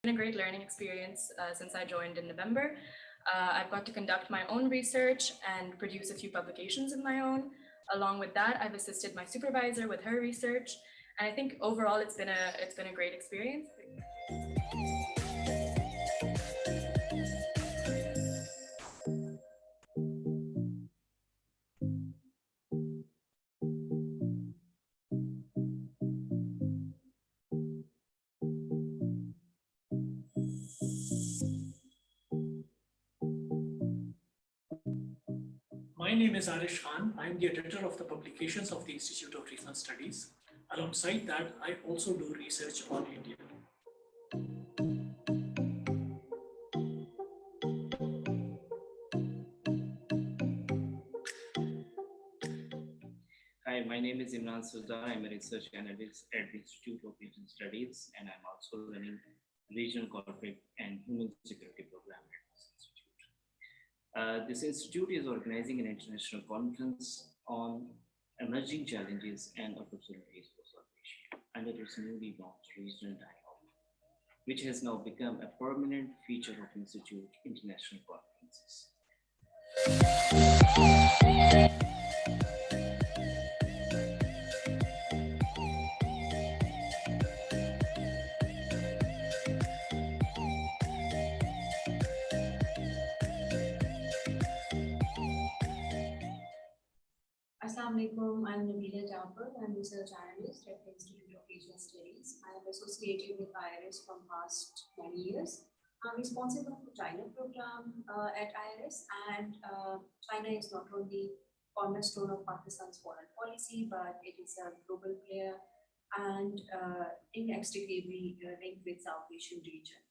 been a great learning experience since I joined in November. I've got to conduct my own research and produce a few publications of my own. Along with that, I've assisted my supervisor with her research, and I think overall it's been a great experience. My name is Arish Khan. I am the editor of the publications of the Institute of Regional Studies. Alongside that, I also do research on India. Hi, my name is Imran Sultan. I'm a research analyst at the Institute of Regional Studies, and I'm also running Regional Corporate and Human Security Program at this institute. This institute is organizing an international conference on emerging challenges and opportunities for South Asia under its newly launched regional dialogue, which has now become a permanent feature of Institute international conferences. Assalamu alaikum. I'm Nabila Jafar. I'm research analyst at the Institute of Regional Studies. I am associated with IRS from past 20 years. I'm responsible for China program at IRS, and China is not only cornerstone of Pakistan's foreign policy, but it is a global player and inextricably linked with South Asian region.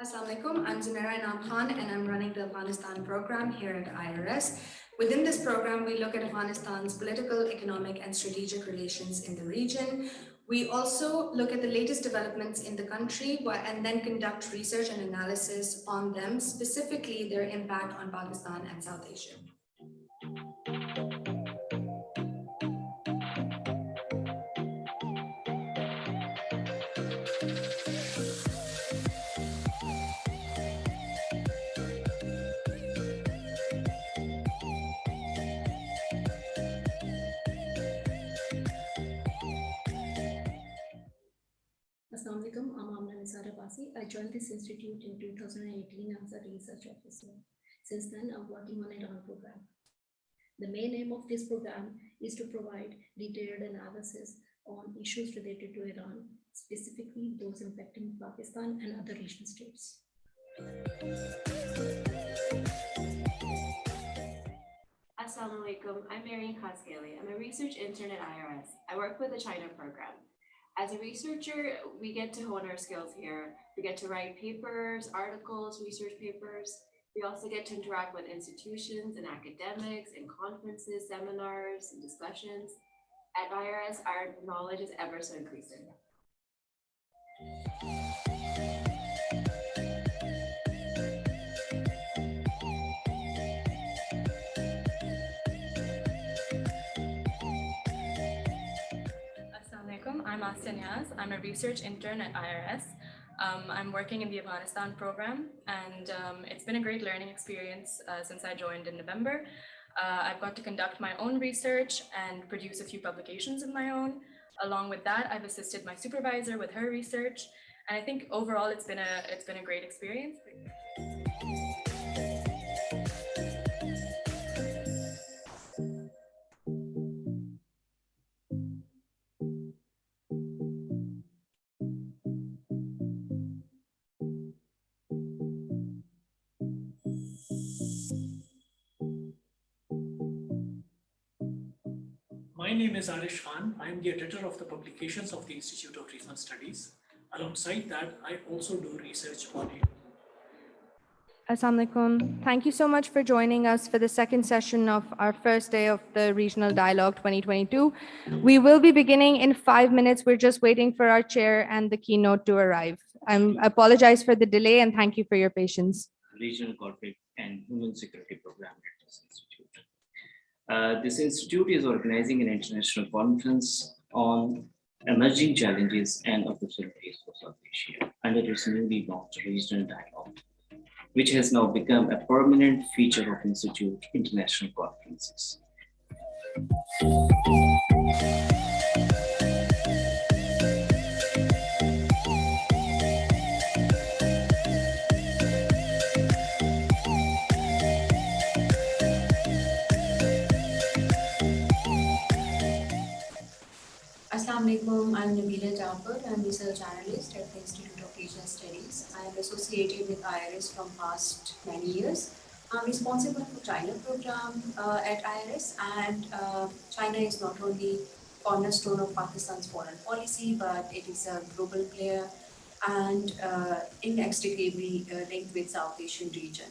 Assalamu alaikum. I'm Zunaira Inam Khan, and I'm running the Afghanistan program here at IRS. Within this program, we look at Afghanistan's political, economic, and strategic relations in the region. We also look at the latest developments in the country and then conduct research and analysis on them, specifically their impact on Pakistan and South Asia. Assalamu alaikum. I'm Amna Nisar Abbasi. I joined this institute in 2018 as a research officer. Since then, I'm working on Iran program. The main aim of this program is to provide detailed analysis on issues related to Iran, specifically those impacting Pakistan and other regional states. Assalamu alaikum. I'm Marian Kaskeli. I'm a research intern at IRS. I work with the China program. As a researcher, we get to hone our skills here. We get to write papers, articles, research papers. We also get to interact with institutions and academics in conferences, seminars, and discussions. At IRS, our knowledge is ever so increasing. I'm Asya Niaz. I'm a research intern at IRS. I'm working in the Afghanistan program, and it's been a great learning experience since I joined in November. I've got to conduct my own research and produce a few publications of my own. Along with that, I've assisted my supervisor with her research, and I think overall it's been a great experience. My name is Arish Khan. I am the editor of the publications of the Institute of Regional Studies. Alongside that, I also do research on India. Assalamu alaikum. Thank you so much for joining us for the second session of our first day of the Regional Dialogue 2022. We will be beginning in 5 minutes. We're just waiting for our chair and the keynote to arrive. I apologize for the delay and thank you for your patience. Regional Corporate and Human Security Program at this institute. This institute is organizing an international conference on emerging challenges and opportunities for South Asia under its newly launched Regional Dialogue, which has now become a permanent feature of Institute international conferences. Assalamu alaikum, I'm Nabila Jafar, I'm research analyst at the Institute of Asian Studies. I am associated with IRS from past many years. I'm responsible for China program at IRS, and China is not only cornerstone of Pakistan's foreign policy, but it is a global player and inextricably linked with South Asian region.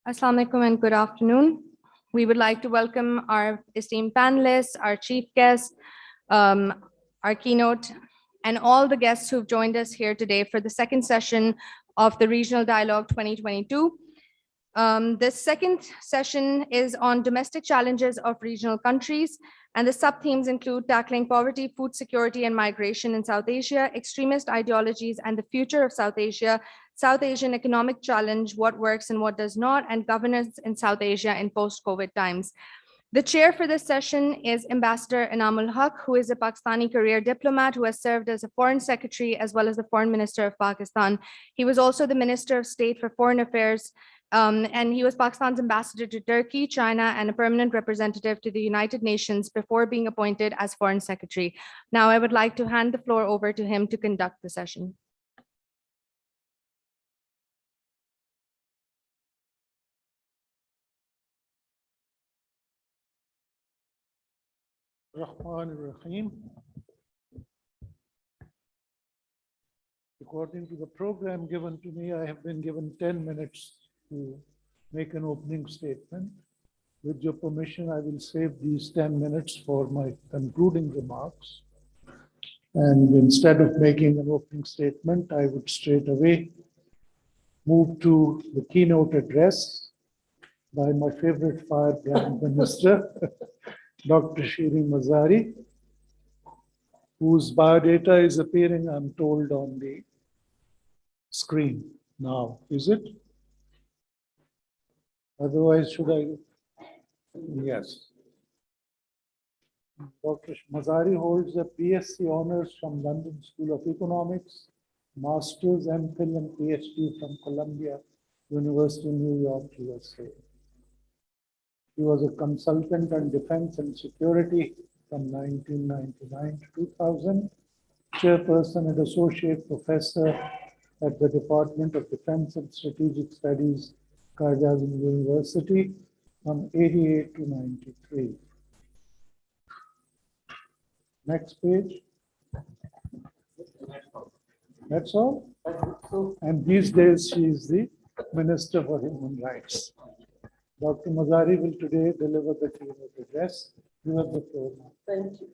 Assalamu alaikum and good afternoon. We would like to welcome our esteemed panelists, our chief guests, our keynote, and all the guests who've joined us here today for the second session of the Regional Dialogue 2022. The second session is on domestic challenges of regional countries, and the sub-themes include tackling poverty, food security, and migration in South Asia, extremist ideologies and the future of South Asia, South Asian economic challenge, what works and what does not, and governance in South Asia in post-COVID times. The chair for this session is Ambassador Inamul Haq, who is a Pakistani career diplomat who has served as a foreign secretary as well as the foreign minister of Pakistan. He was also the Minister of State for Foreign Affairs, and he was Pakistan's ambassador to Turkey, China, and a permanent representative to the United Nations before being appointed as foreign secretary. Now I would like to hand the floor over to him to conduct the session. Rahman Rahim. According to the program given to me, I have been given 10 minutes to make an opening statement. With your permission, I will save these 10 minutes for my concluding remarks. And instead of making an opening statement, I would straight away move to the keynote address by my favorite firebrand minister, Dr. Shirin Mazari, whose biodata is appearing, I'm told, on the screen now. Is it? Otherwise, should I? Yes. Dr. Mazari holds a BSc Honours from London School of Economics, Masters, MPhil, and PhD from Columbia University, New York, USA. He was a consultant on defense and security from 1999 to 2000, chairperson and associate professor at the Department of Defense and Strategic Studies, Qaid-e-Azam University from 88 to 93. Next page. That's all? And these days she is the Minister for Human Rights. Dr. Mazari will today deliver the keynote address. You have the floor now. Thank you.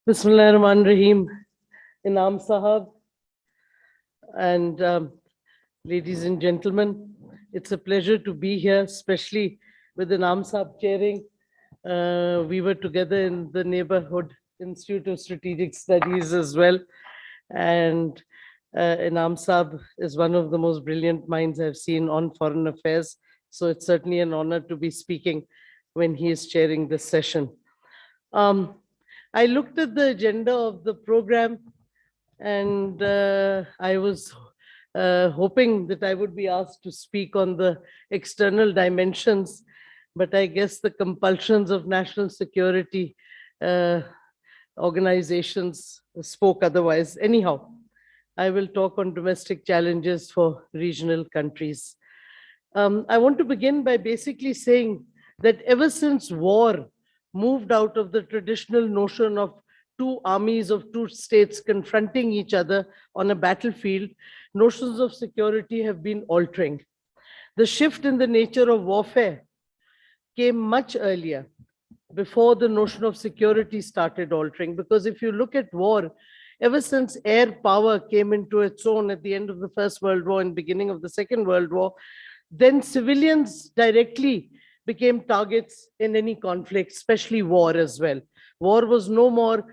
Bismillah ar-Rahman Rahim, Inam Sahab, and ladies and gentlemen, it's a pleasure to be here, especially with Inam Sahab chairing. We were together in the Neighborhood Institute of Strategic Studies as well. And Inam Sahab is one of the most brilliant minds I've seen on foreign affairs. So it's certainly an honor to be speaking when he is chairing this session. I looked at the agenda of the program and I was hoping that I would be asked to speak on the external dimensions, but I guess the compulsions of national security organizations spoke otherwise. Anyhow, I will talk on domestic challenges for regional countries. I want to begin by basically saying that ever since war moved out of the traditional notion of two armies of two states confronting each other on a battlefield, notions of security have been altering. The shift in the nature of warfare came much earlier, before the notion of security started altering. Because if you look at war, ever since air power came into its own at the end of the First World War and beginning of the Second World War, then civilians directly became targets in any conflict, especially war as well. War was no more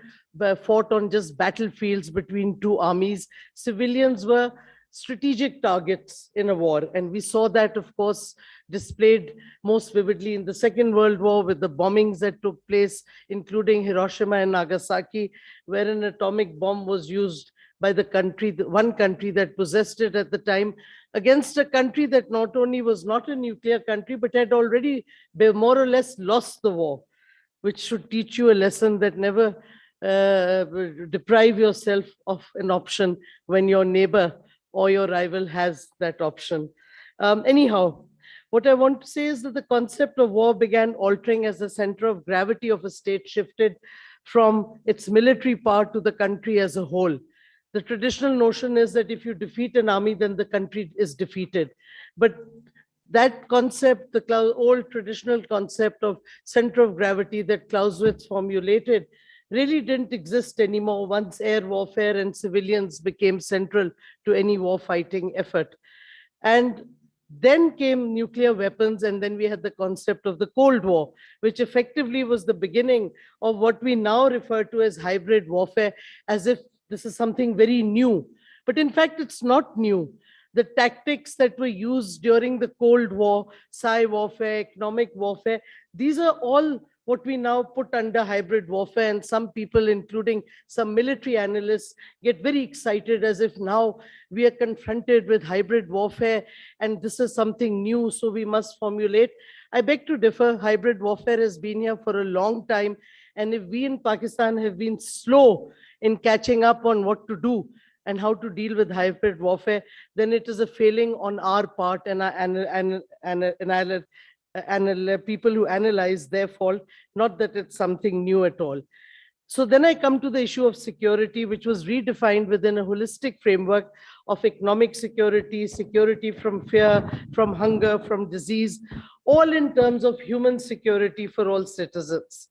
fought on just battlefields between two armies. Civilians were strategic targets in a war. And we saw that, of course, displayed most vividly in the Second World War with the bombings that took place, including Hiroshima and Nagasaki, where an atomic bomb was used by the country, the one country that possessed it at the time, against a country that not only was not a nuclear country, but had already more or less lost the war, which should teach you a lesson that never deprive yourself of an option when your neighbor or your rival has that option. Anyhow, What I want to say is that the concept of war began altering as the center of gravity of a state shifted from its military power to the country as a whole. The traditional notion is that if you defeat an army, then the country is defeated. But that concept, the old traditional concept of center of gravity that Clausewitz formulated, really didn't exist anymore once air warfare and civilians became central to any war fighting effort. And then came nuclear weapons, and then we had the concept of the Cold War, which effectively was the beginning of what we now refer to as hybrid warfare, as if this is something very new. But in fact, it's not new. The tactics that were used during the Cold War, cyber warfare, economic warfare, these are all what we now put under hybrid warfare. And some people, including some military analysts, get very excited as if now we are confronted with hybrid warfare and this is something new, so we must formulate. I beg to differ. Hybrid warfare has been here for a long time. And if we in Pakistan have been slow in catching up on what to do and how to deal with hybrid warfare, then it is a failing on our part and people who analyze their fault, not that it's something new at all. So then I come to the issue of security, which was redefined within a holistic framework of economic security, security from fear, from hunger, from disease, all in terms of human security for all citizens.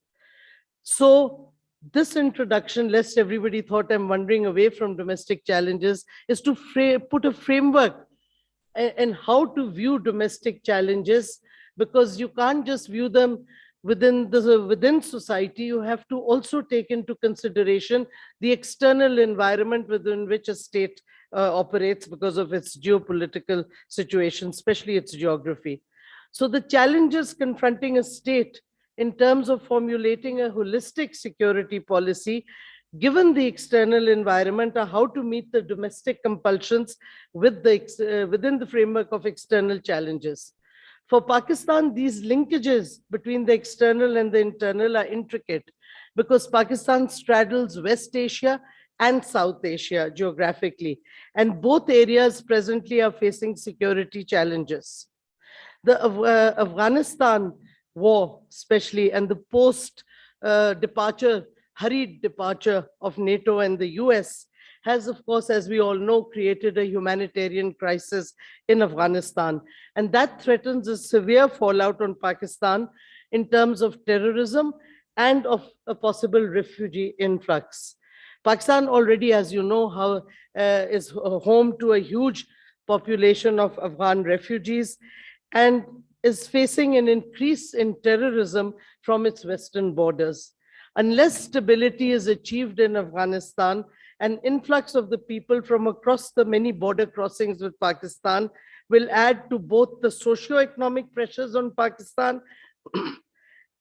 So this introduction, lest everybody thought I'm wandering away from domestic challenges, is to put a framework and how to view domestic challenges, because you can't just view them within society. You have to also take into consideration the external environment within which a state operates because of its geopolitical situation, especially its geography. So the challenges confronting a state in terms of formulating a holistic security policy, given the external environment, are how to meet the domestic compulsions within the framework of external challenges. For Pakistan, these linkages between the external and the internal are intricate because Pakistan straddles West Asia and South Asia geographically, and both areas presently are facing security challenges. The Afghanistan war, especially, and the hurried departure of NATO and the US has, of course, as we all know, created a humanitarian crisis in Afghanistan. And that threatens a severe fallout on Pakistan in terms of terrorism and of a possible refugee influx. Pakistan already, as you know, is home to a huge population of Afghan refugees and is facing an increase in terrorism from its western borders. Unless stability is achieved in Afghanistan, an influx of the people from across the many border crossings with Pakistan will add to both the socio-economic pressures on Pakistan,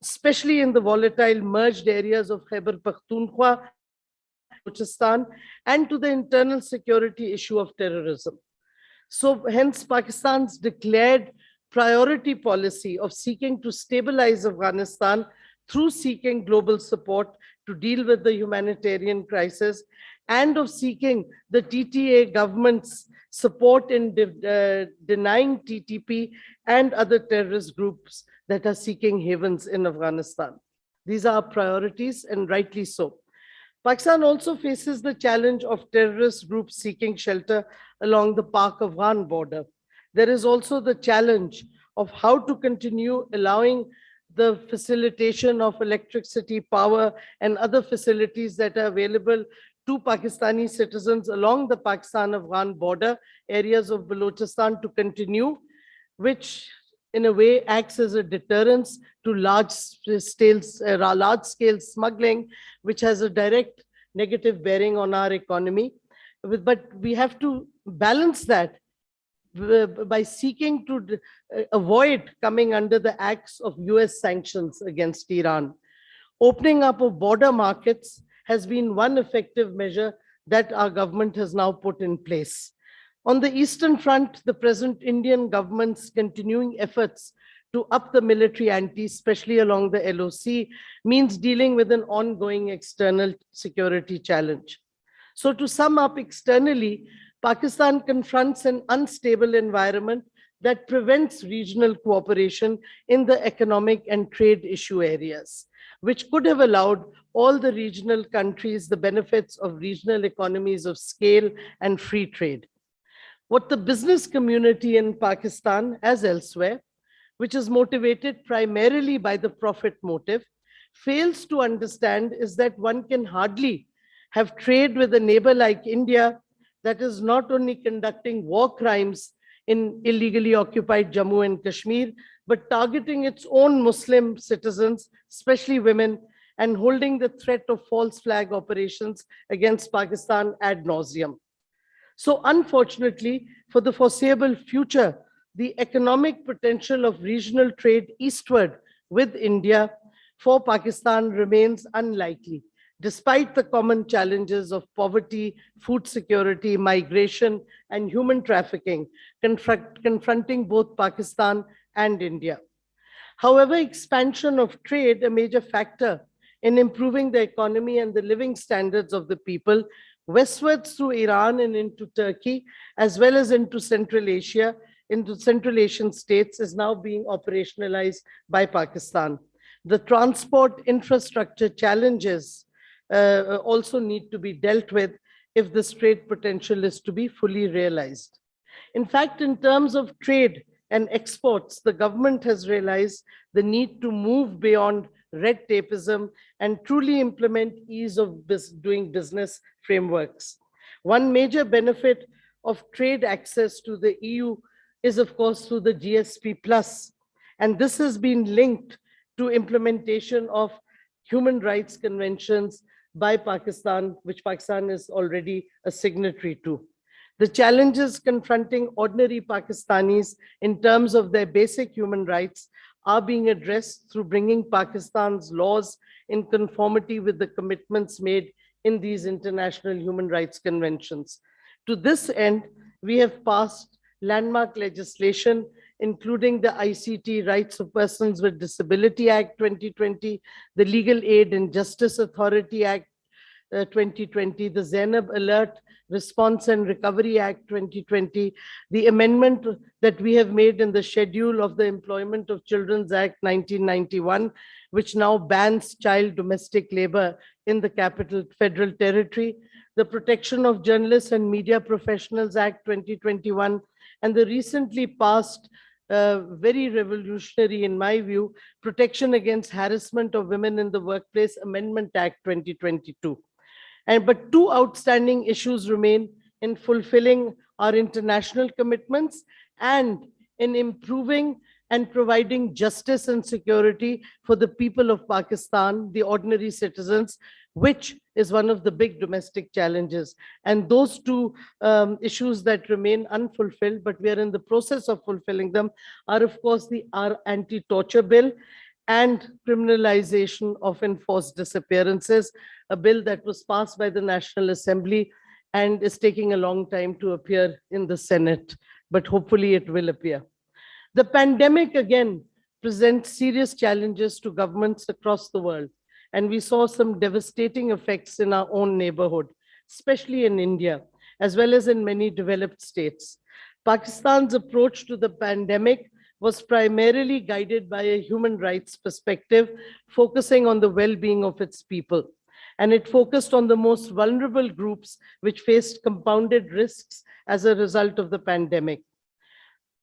especially in the volatile merged areas of Khyber Pakhtunkhwa, Balochistan, and to the internal security issue of terrorism. So hence Pakistan's declared priority policy of seeking to stabilize Afghanistan through seeking global support to deal with the humanitarian crisis, and of seeking the TTA government's support in denying TTP and other terrorist groups that are seeking havens in Afghanistan. These are priorities, and rightly so. Pakistan also faces the challenge of terrorist groups seeking shelter along the Pak-Afghan border. There is also the challenge of how to continue allowing the facilitation of electricity, power, and other facilities that are available to Pakistani citizens along the Pakistan-Afghan border areas of Balochistan to continue, which in a way acts as a deterrence to large-scale smuggling, which has a direct negative bearing on our economy. But we have to balance that by seeking to avoid coming under the acts of US sanctions against Iran. Opening up of border markets has been one effective measure that our government has now put in place. On the Eastern Front, the present Indian government's continuing efforts to up the military ante, especially along the LOC, means dealing with an ongoing external security challenge. So to sum up, externally, Pakistan confronts an unstable environment that prevents regional cooperation in the economic and trade issue areas, which could have allowed all the regional countries the benefits of regional economies of scale and free trade. What the business community in Pakistan, as elsewhere, which is motivated primarily by the profit motive, fails to understand is that one can hardly have trade with a neighbor like India that is not only conducting war crimes in illegally occupied Jammu and Kashmir, but targeting its own Muslim citizens, especially women, and holding the threat of false flag operations against Pakistan ad nauseum. So unfortunately, for the foreseeable future, the economic potential of regional trade eastward with India for Pakistan remains unlikely, despite the common challenges of poverty, food security, migration, and human trafficking confronting both Pakistan and India. However, expansion of trade, a major factor in improving the economy and the living standards of the people, westwards through Iran and into Turkey, as well as into Central Asia, into Central Asian states, is now being operationalized by Pakistan. The transport infrastructure challenges also need to be dealt with if this trade potential is to be fully realized. In fact, in terms of trade and exports, the government has realized the need to move beyond red tapeism and truly implement ease of doing business frameworks. One major benefit of trade access to the EU is, of course, through the GSP Plus, and this has been linked to implementation of human rights conventions by Pakistan, which Pakistan is already a signatory to. The challenges confronting ordinary Pakistanis in terms of their basic human rights are being addressed through bringing Pakistan's laws in conformity with the commitments made in these international human rights conventions. To this end, we have passed landmark legislation, including the ICT Rights of Persons with Disability Act 2020, the Legal Aid and Justice Authority Act 2020, the Zainab Alert Response and Recovery Act 2020, the amendment that we have made in the schedule of the Employment of Children's Act 1991, which now bans child domestic labor in the Capital Federal Territory, the Protection of Journalists and Media Professionals Act 2021, and the recently passed, very revolutionary in my view, Protection Against Harassment of Women in the Workplace Amendment Act 2022. But two outstanding issues remain in fulfilling our international commitments and in improving and providing justice and security for the people of Pakistan, the ordinary citizens, which is one of the big domestic challenges. And those two issues that remain unfulfilled, but we are in the process of fulfilling them, are of course our anti-torture bill and criminalization of enforced disappearances, a bill that was passed by the National Assembly and is taking a long time to appear in the Senate, but hopefully it will appear. The pandemic again presents serious challenges to governments across the world, and we saw some devastating effects in our own neighborhood, especially in India, as well as in many developed states. Pakistan's approach to the pandemic was primarily guided by a human rights perspective, focusing on the well-being of its people. And it focused on the most vulnerable groups which faced compounded risks as a result of the pandemic.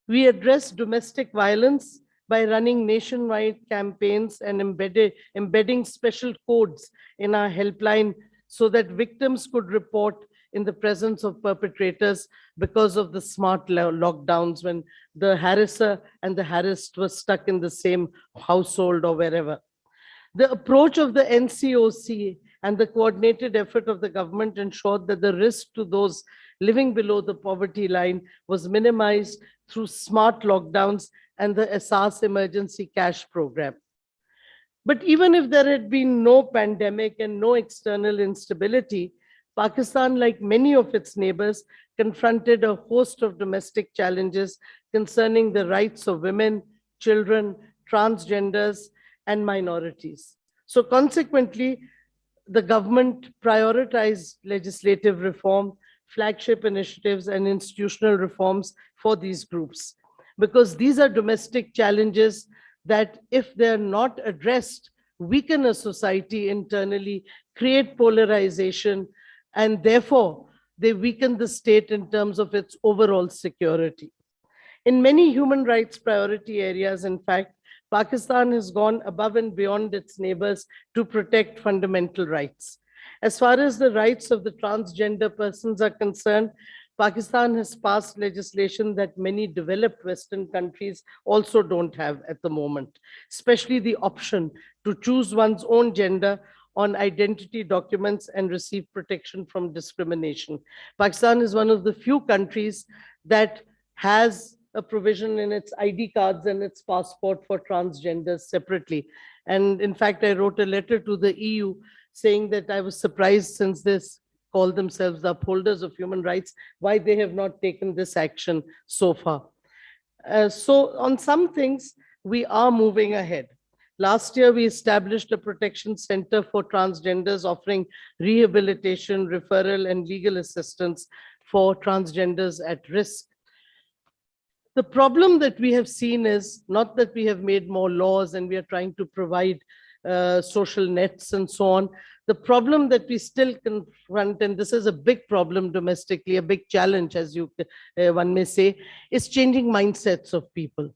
We addressed domestic violence by running nationwide campaigns and embedding special codes in our helpline so that victims could report in the presence of perpetrators because of the smart lockdowns when the harasser and the harassed were stuck in the same household or wherever. The approach of the NCOC and the coordinated effort of the government ensured that the risk to those living below the poverty line was minimized through smart lockdowns and the Asas Emergency Cash Program. But even if there had been no pandemic and no external instability, Pakistan, like many of its neighbors, confronted a host of domestic challenges concerning the rights of women, children, transgenders, and minorities. So consequently, the government prioritized legislative reform, flagship initiatives, and institutional reforms for these groups. because these are domestic challenges that, if they're not addressed, weaken a society internally, create polarization, and therefore they weaken the state in terms of its overall security. In many human rights priority areas, in fact, Pakistan has gone above and beyond its neighbors to protect fundamental rights. As far as the rights of the transgender persons are concerned, Pakistan has passed legislation that many developed Western countries also don't have at the moment, especially the option to choose one's own gender on identity documents and receive protection from discrimination. Pakistan is one of the few countries that has a provision in its ID cards and its passport for transgenders separately. And in fact, I wrote a letter to the EU saying that I was surprised, since this call themselves the upholders of human rights, why they have not taken this action so far. So on some things, we are moving ahead. Last year, we established a protection center for transgenders, offering rehabilitation, referral, and legal assistance for transgenders at risk. The problem that we have seen is not that we have made more laws and we are trying to provide social nets and so on. The problem that we still confront, and this is a big problem domestically, a big challenge, as one may say, is changing mindsets of people.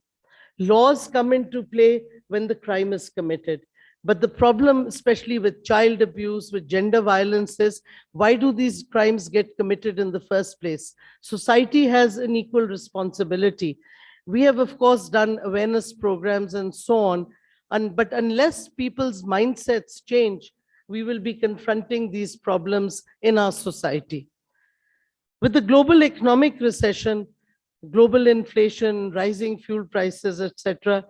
Laws come into play when the crime is committed. But the problem, especially with child abuse, with gender violence, is why do these crimes get committed in the first place? Society has an equal responsibility. We have, of course, done awareness programs and so on, but unless people's mindsets change, we will be confronting these problems in our society. With the global economic recession, global inflation, rising fuel prices, etc.,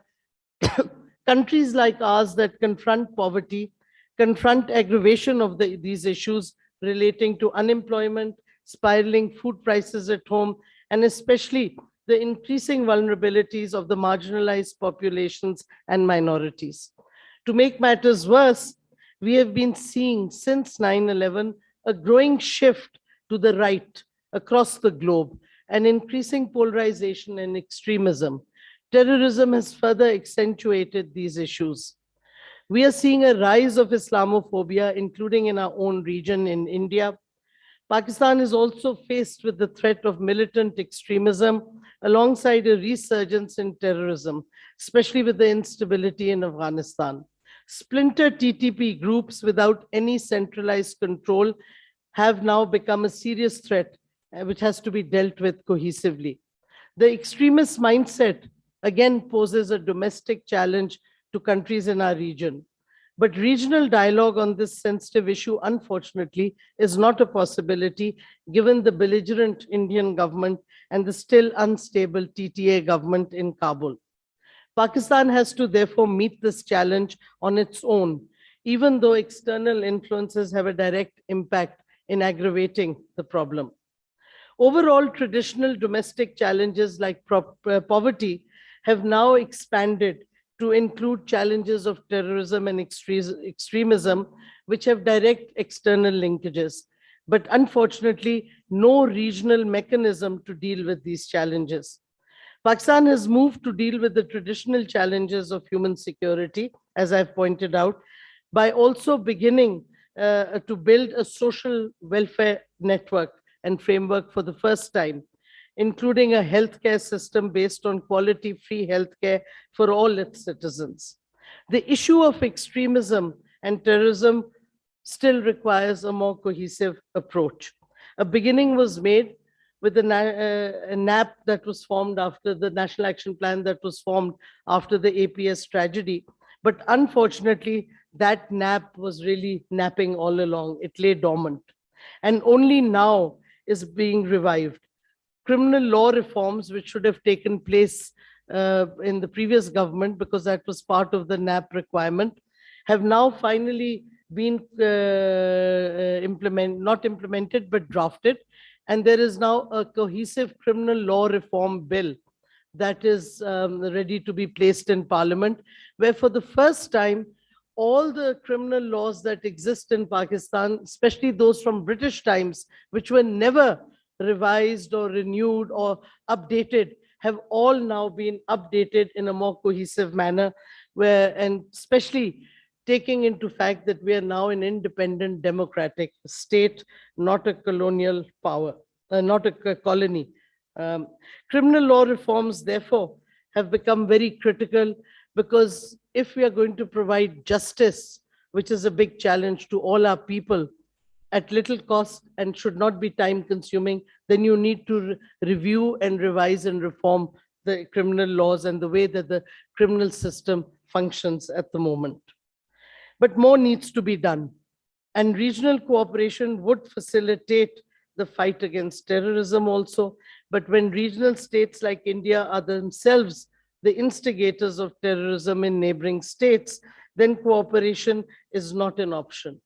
countries like ours that confront poverty, confront aggravation of these issues relating to unemployment, spiraling food prices at home, and especially the increasing vulnerabilities of the marginalized populations and minorities. To make matters worse, we have been seeing since 9/11 a growing shift to the right across the globe, and increasing polarization and extremism. Terrorism has further accentuated these issues. We are seeing a rise of Islamophobia, including in our own region in India. Pakistan is also faced with the threat of militant extremism alongside a resurgence in terrorism, especially with the instability in Afghanistan. Splinter TTP groups without any centralized control have now become a serious threat, which has to be dealt with cohesively. The extremist mindset again poses a domestic challenge to countries in our region. But regional dialogue on this sensitive issue, unfortunately, is not a possibility given the belligerent Indian government and the still unstable TTA government in Kabul. Pakistan has to therefore meet this challenge on its own, even though external influences have a direct impact in aggravating the problem. Overall, traditional domestic challenges like poverty have now expanded to include challenges of terrorism and extremism, which have direct external linkages. But unfortunately, no regional mechanism to deal with these challenges. Pakistan has moved to deal with the traditional challenges of human security, as I've pointed out, by also beginning to build a social welfare network and framework for the first time, including a healthcare system based on quality free healthcare for all its citizens. The issue of extremism and terrorism still requires a more cohesive approach. A beginning was made with a NAP that was formed after the National Action Plan that was formed after the APS tragedy. But unfortunately, that NAP was really napping all along. It lay dormant. And only now is being revived. Criminal law reforms, which should have taken place in the previous government because that was part of the NAP requirement, have now finally been not implemented, but drafted. And there is now a cohesive criminal law reform bill that is ready to be placed in Parliament, where for the first time, all the criminal laws that exist in Pakistan, especially those from British times, which were never revised or renewed or updated, have all now been updated in a more cohesive manner, and especially taking into fact that we are now an independent democratic state, not a colonial power, not a colony. Criminal law reforms, therefore, have become very critical, because if we are going to provide justice, which is a big challenge to all our people, at little cost and should not be time consuming, then you need to review and revise and reform the criminal laws and the way that the criminal system functions at the moment. But more needs to be done, and regional cooperation would facilitate the fight against terrorism also. But when regional states like India are themselves the instigators of terrorism in neighboring states, then cooperation is not an option.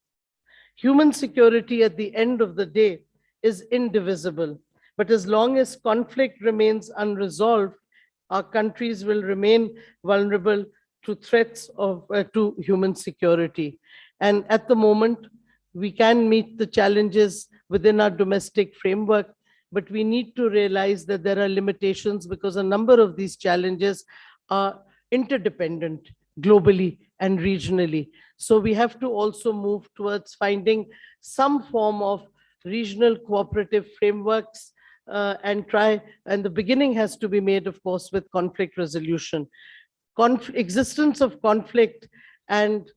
Human security at the end of the day is indivisible, but as long as conflict remains unresolved, our countries will remain vulnerable to threats to human security. And at the moment, we can meet the challenges within our domestic framework, but we need to realize that there are limitations, because a number of these challenges are interdependent globally and regionally. So we have to also move towards finding some form of regional cooperative frameworks, and the beginning has to be made, of course, with conflict resolution. Existence of conflict and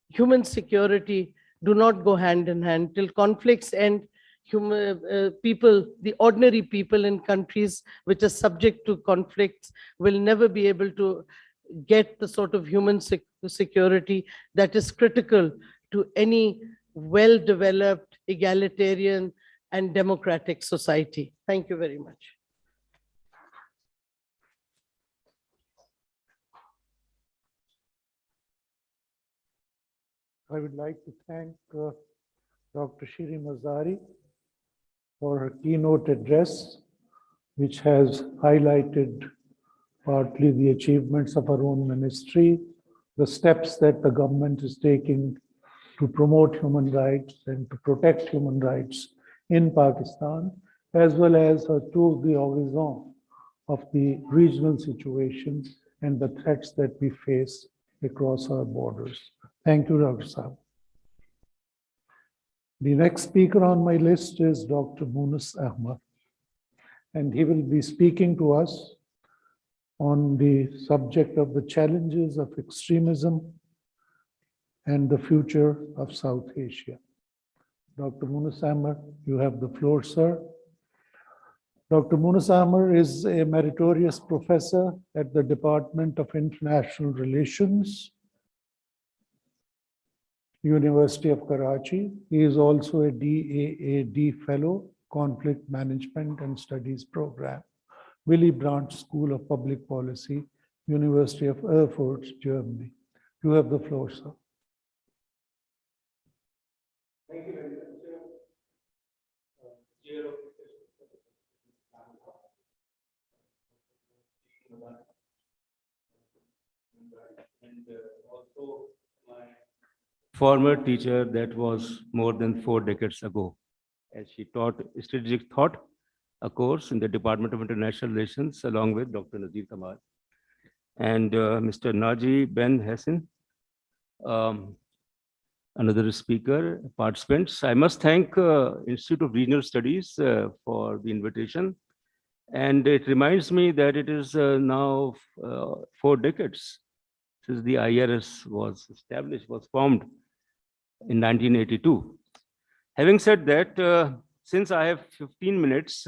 human security do not go hand in hand. Till conflicts end, the ordinary people in countries which are subject to conflicts will never be able to get the sort of human security that is critical to any well-developed, egalitarian, and democratic society. Thank you very much. I would like to thank Dr. Shiri Mazari for her keynote address, which has highlighted partly the achievements of our own ministry, the steps that the government is taking to promote human rights and to protect human rights in Pakistan, as well as her tour d'horizon of the regional situation and the threats that we face across our borders. Thank you, Dr. Saab. The next speaker on my list is Dr. Mounus Ahmad, and he will be speaking to us on the subject of the challenges of extremism and the future of South Asia. Dr. Mounus Ahmad, you have the floor, sir. Dr. Mounus Ahmad is a meritorious professor at the Department of International Relations, University of Karachi. He is also a DAAD Fellow, Conflict Management and Studies Program, Willy Brandt School of Public Policy, University of Erfurt, Germany. You have the floor, sir. Thank you very much. And also my former teacher that was more than 4 decades ago, as she taught strategic thought, a course in the Department of International Relations, along with Dr. Nazir Kamal and Mr. Naji Ben Hassan, another speaker, participants. I must thank Institute of Regional Studies for the invitation. And it reminds me that it is now 4 decades since the IRS was established, was formed in 1982. Having said that, since I have 15 minutes,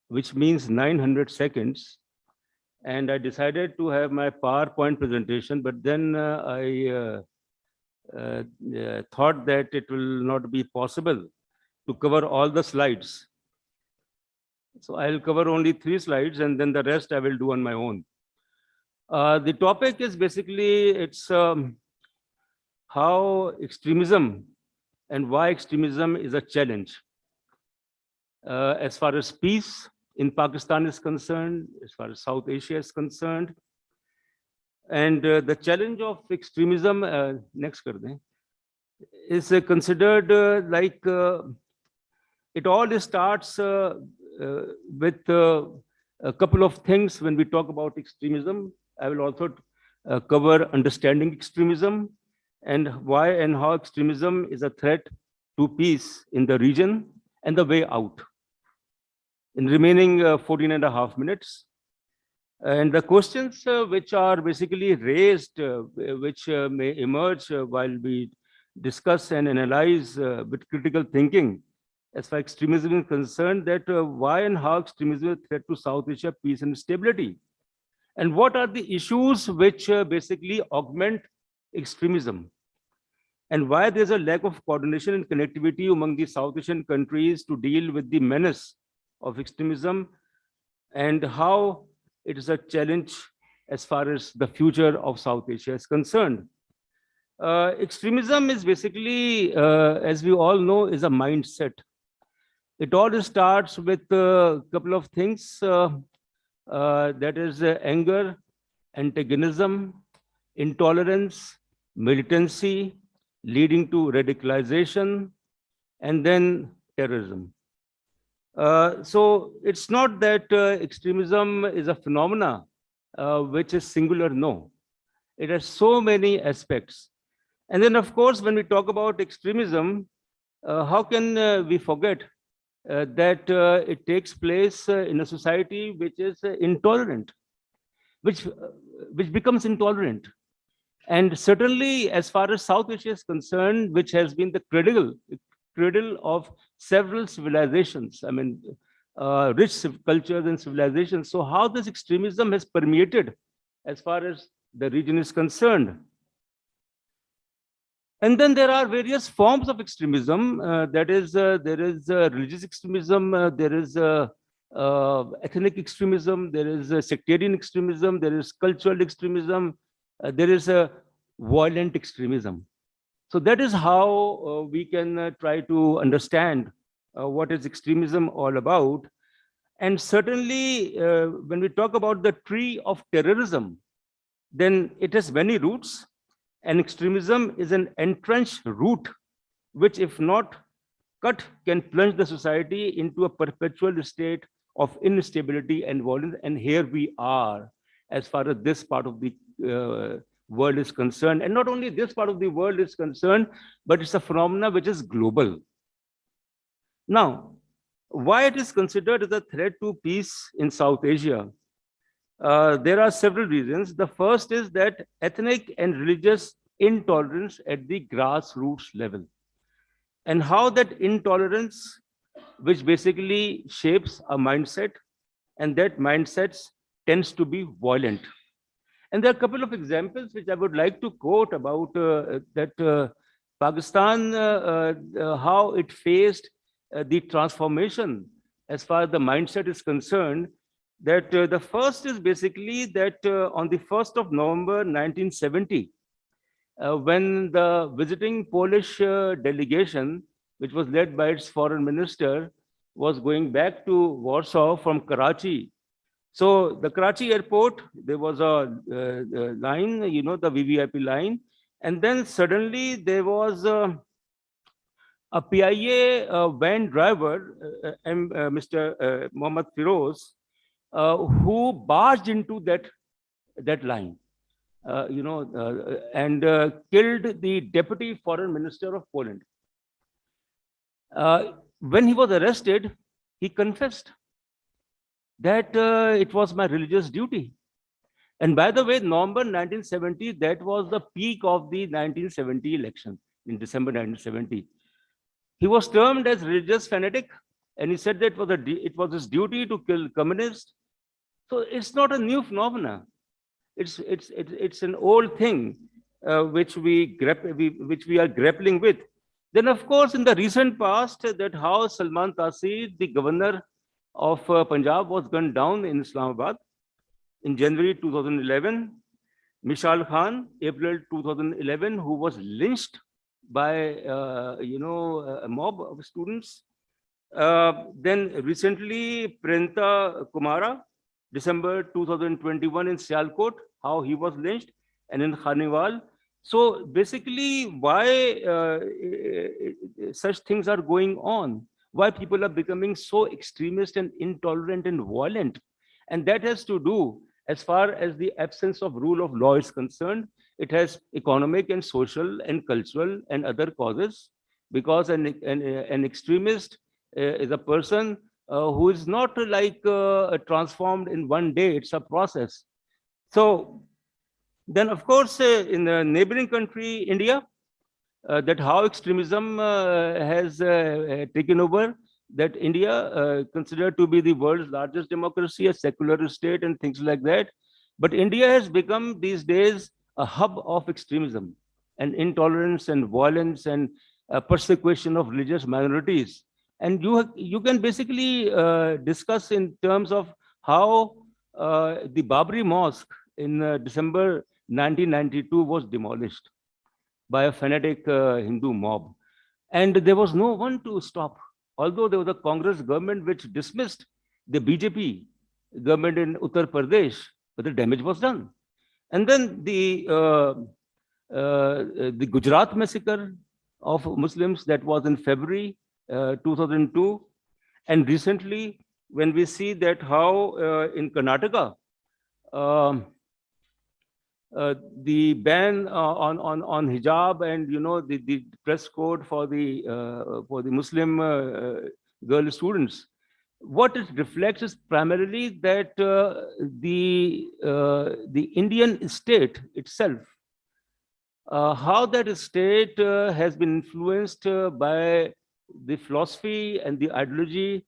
which means 900 seconds, and I decided to have my PowerPoint presentation, but then I thought that it will not be possible to cover all the slides. So I'll cover only 3 slides, and then the rest I will do on my own. The topic is basically, it's how extremism and why extremism is a challenge. As far as peace in Pakistan is concerned, as far as South Asia is concerned. And the challenge of extremism, next kar dein, is considered like it all starts with a couple of things when we talk about extremism. I will also cover understanding extremism and why and how extremism is a threat to peace in the region and the way out. In remaining 14 and a half minutes, and the questions which are basically raised, which may emerge while we discuss and analyze with critical thinking, as far as extremism is concerned, that why and how extremism is a threat to South Asia peace and stability, and what are the issues which basically augment extremism, and why there's a lack of coordination and connectivity among the South Asian countries to deal with the menace of extremism, and how it is a challenge as far as the future of South Asia is concerned. Extremism is basically, as we all know, is a mindset. It all starts with a couple of things, that is anger, antagonism, intolerance, militancy, leading to radicalization, and then terrorism. So it's not that extremism is a phenomena which is singular, no. It has so many aspects. And then, of course, when we talk about extremism, how can we forget that it takes place in a society which is intolerant, which becomes intolerant. And certainly, as far as South Asia is concerned, which has been the cradle of several civilizations, I mean, rich cultures and civilizations. So how this extremism has permeated as far as the region is concerned. And then there are various forms of extremism. That is, there is religious extremism, there is ethnic extremism, there is sectarian extremism, there is cultural extremism, there is a violent extremism. So that is how we can try to understand what is extremism all about. And certainly, when we talk about the tree of terrorism, then it has many roots, and extremism is an entrenched root, which, if not cut, can plunge the society into a perpetual state of instability and violence. And here we are, as far as this part of the world is concerned. And not only this part of the world is concerned, but it's a phenomena which is global. Now, why it is considered as a threat to peace in South Asia? There are several reasons. The first is that ethnic and religious intolerance at the grassroots level, and how that intolerance, which basically shapes a mindset, and that mindset tends to be violent. And there are a couple of examples which I would like to quote about Pakistan, how it faced the transformation as far as the mindset is concerned. That the first is basically that on the 1st of November 1970, when the visiting Polish delegation, which was led by its foreign minister, was going back to Warsaw from Karachi. So the Karachi airport, there was a line, you know, the VVIP line. And then suddenly there was a PIA van driver, Mr. Mohammad Firoz, who barged into that line, and killed the deputy foreign minister of Poland. When he was arrested, he confessed that it was my religious duty. And by the way, November 1970, that was the peak of the 1970 election in December 1970. He was termed as religious fanatic, and he said that it was his duty to kill communists. So it's not a new phenomena. It's an old thing which we are grappling with. Then, of course, in the recent past, that how Salman Taseer, the governor of Punjab, was gunned down in Islamabad in January 2011. Mishal Khan, April 2011, who was lynched by a mob of students. Then recently, Priyanka Kumara, December 2021 in Sialkot, how he was lynched, and in Kharniwal. So basically, why such things are going on? Why people are becoming so extremist and intolerant and violent? And that has to do, as far as the absence of rule of law is concerned, it has economic and social and cultural and other causes, because an extremist is a person who is not like transformed in one day. It's a process. So then, of course, in the neighboring country, India, that how extremism has taken over, that India considered to be the world's largest democracy, a secular state and things like that. But India has become these days a hub of extremism and intolerance and violence and persecution of religious minorities. And you can basically discuss in terms of how the Babri Mosque in December 1992 was demolished by a fanatic Hindu mob. And there was no one to stop. Although there was a Congress government which dismissed the BJP government in Uttar Pradesh, but the damage was done. And then the Gujarat massacre of Muslims, that was in February 2002. And recently, when we see that how in Karnataka, the ban on hijab and the dress code for the Muslim girl students, what it reflects is primarily that the Indian state itself, how that state has been influenced by the philosophy and the ideology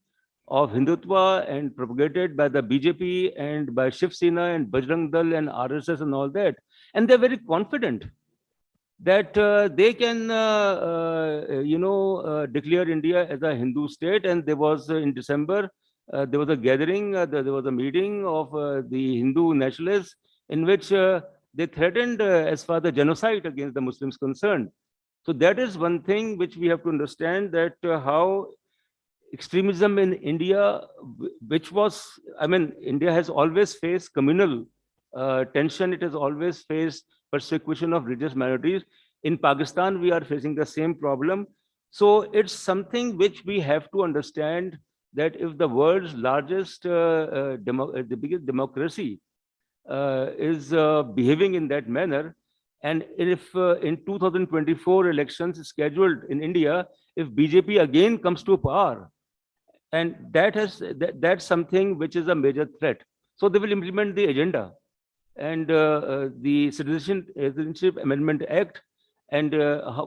of Hindutva and propagated by the BJP and by Shiv Sena and Bajrang Dal and RSS and all that. And they're very confident that they can, declare India as a Hindu state. And there was in December, there was a gathering, there was a meeting of the Hindu nationalists in which they threatened as far as the genocide against the Muslims concerned. So that is one thing which we have to understand, that how extremism in India, which was, India has always faced communal tension. It has always faced persecution of religious minorities. In Pakistan, we are facing the same problem. So it's something which we have to understand, that if the world's largest, the biggest democracy is behaving in that manner, and if in 2024 elections scheduled in India, if BJP again comes to power, and that's something which is a major threat. So they will implement the agenda and the Citizenship Amendment Act, and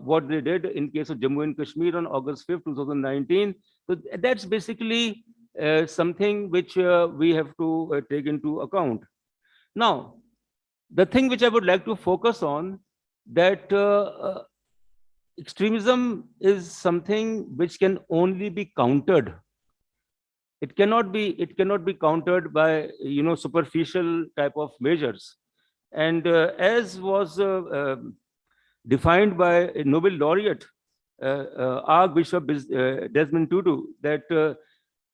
what they did in case of Jammu and Kashmir on August 5th, 2019. So that's basically something which we have to take into account. Now, the thing which I would like to focus on, that extremism is something which can only be countered. It cannot be countered by superficial type of measures. And as was defined by a Nobel laureate, Archbishop Desmond Tutu, that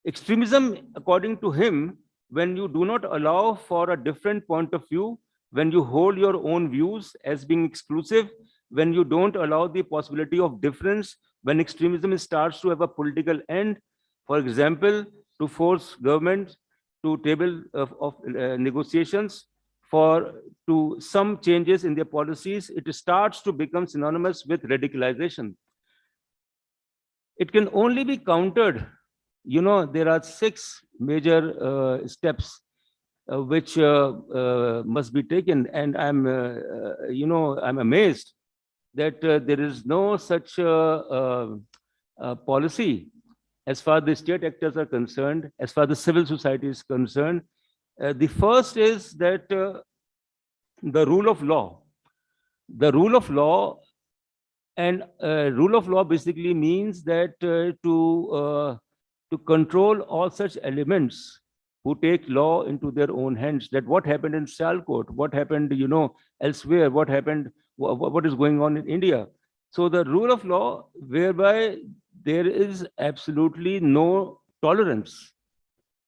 extremism, according to him, when you do not allow for a different point of view, when you hold your own views as being exclusive, when you don't allow the possibility of difference, when extremism starts to have a political end, for example, to force government to table of negotiations to some changes in their policies, it starts to become synonymous with radicalization. It can only be countered. There are 6 major steps which must be taken, and I'm amazed that there is no such policy as far as the state actors are concerned, as far as the civil society is concerned. The first is that the rule of law. The rule of law, and rule of law basically means that to control all such elements who take law into their own hands. That what happened in Sialkot, what happened, elsewhere, what happened, what is going on in India. So the rule of law, whereby there is absolutely no tolerance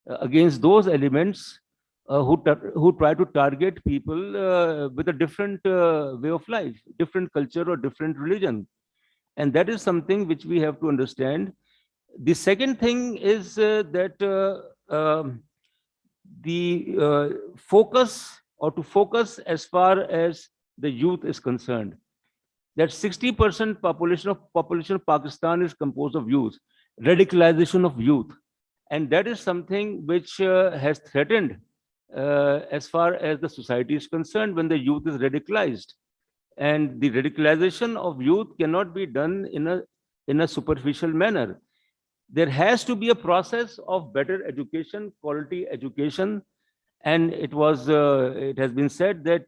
against those elements who try to target people with a different way of life, different culture or different religion. And that is something which we have to understand. The second thing is that focus, or to focus as far as the youth is concerned, that 60% population of Pakistan is composed of youth, radicalization of youth. And that is something which has threatened as far as the society is concerned when the youth is radicalized. And the radicalization of youth cannot be done in a superficial manner. There has to be a process of better education, quality education. And it has been said that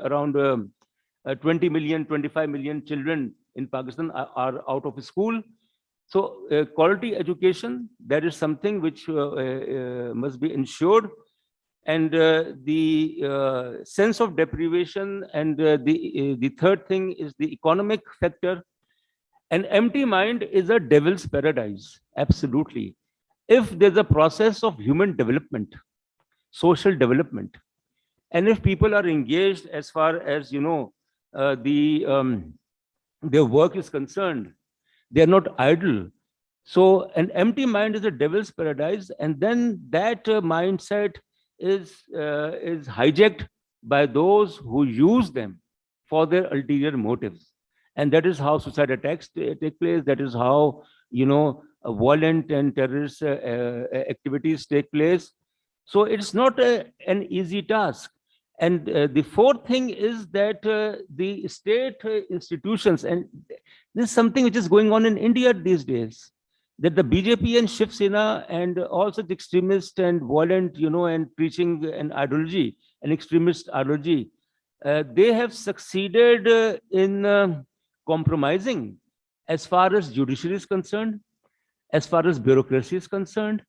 around 20 million, 25 million children in Pakistan are out of school. So quality education, that is something which must be ensured. And the sense of deprivation, and the third thing is the economic factor. An empty mind is a devil's paradise, absolutely. If there's a process of human development, social development, and if people are engaged as far as, their work is concerned, they are not idle. So an empty mind is a devil's paradise, and then that mindset is hijacked by those who use them for their ulterior motives. And that is how suicide attacks take place. That is how, violent and terrorist activities take place. So it's not an easy task. And the fourth thing is that the state institutions, and this is something which is going on in India these days, that the BJP and Shiv Sena and all such extremist and violent, and preaching an ideology, an extremist ideology, they have succeeded in compromising as far as judiciary is concerned, as far as bureaucracy is concerned,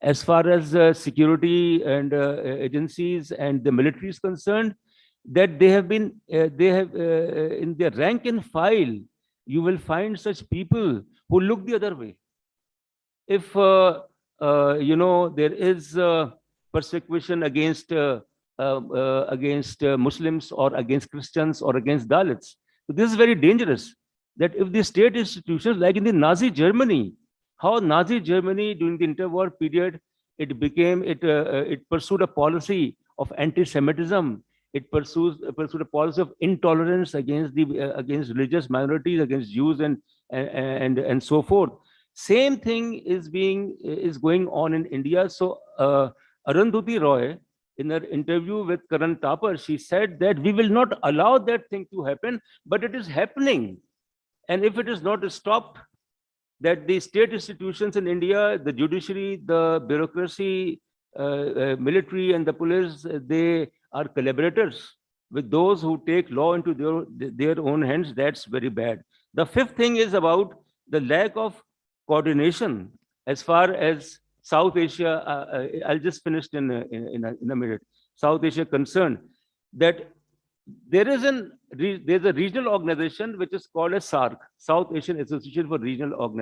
as far as security and agencies and the military is concerned, that they have in their rank and file, you will find such people who look the other way. If there is persecution against Muslims or against Christians or against Dalits, so this is very dangerous. That if the state institutions, like in the Nazi Germany, how Nazi Germany during the interwar period, it pursued a policy of anti-Semitism. It pursued a policy of intolerance against religious minorities, against Jews and so forth. Same thing is going on in India. So Arundhati Roy, in her interview with Karan Thapar, she said that we will not allow that thing to happen, but it is happening. And if it is not stopped, that the state institutions in India, the judiciary, the bureaucracy, military and the police, they are collaborators with those who take law into their own hands, that's very bad. The fifth thing is about the lack of coordination as far as South Asia. I'll just finish in a minute. South Asia concerned, that there's a regional organization which is called as SAARC, South Asian Association for Regional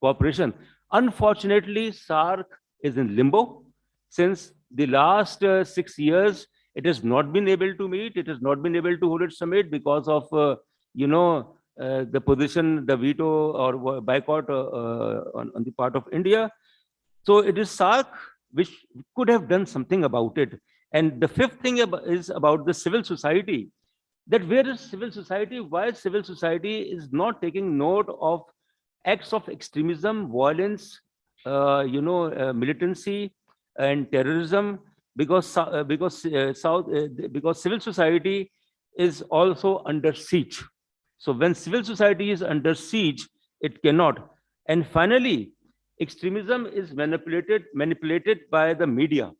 Cooperation. Unfortunately, SAARC is in limbo since the last 6 years. It has not been able to meet. It has not been able to hold its summit because of the position, the veto or boycott on the part of India. So it is SAARC which could have done something about it. And the fifth thing is about the civil society. That where is civil society? Why civil society is not taking note of acts of extremism, violence, militancy, and terrorism? Because civil society is also under siege. So when civil society is under siege, it cannot. And finally, extremism is manipulated by the media.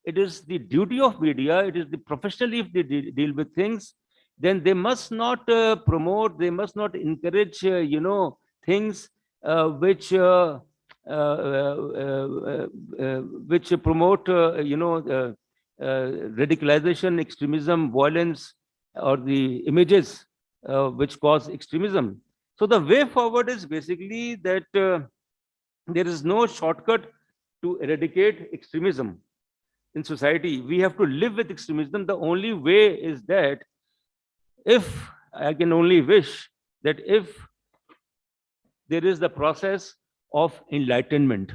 It is the duty of media, it is the professionally, if they deal with things, then they must not promote, they must not encourage, things which promote, radicalization, extremism, violence, or the images which cause extremism. So the way forward is basically that there is no shortcut to eradicate extremism in society. We have to live with extremism. The only way is that if I can only wish that if there is the process of enlightenment.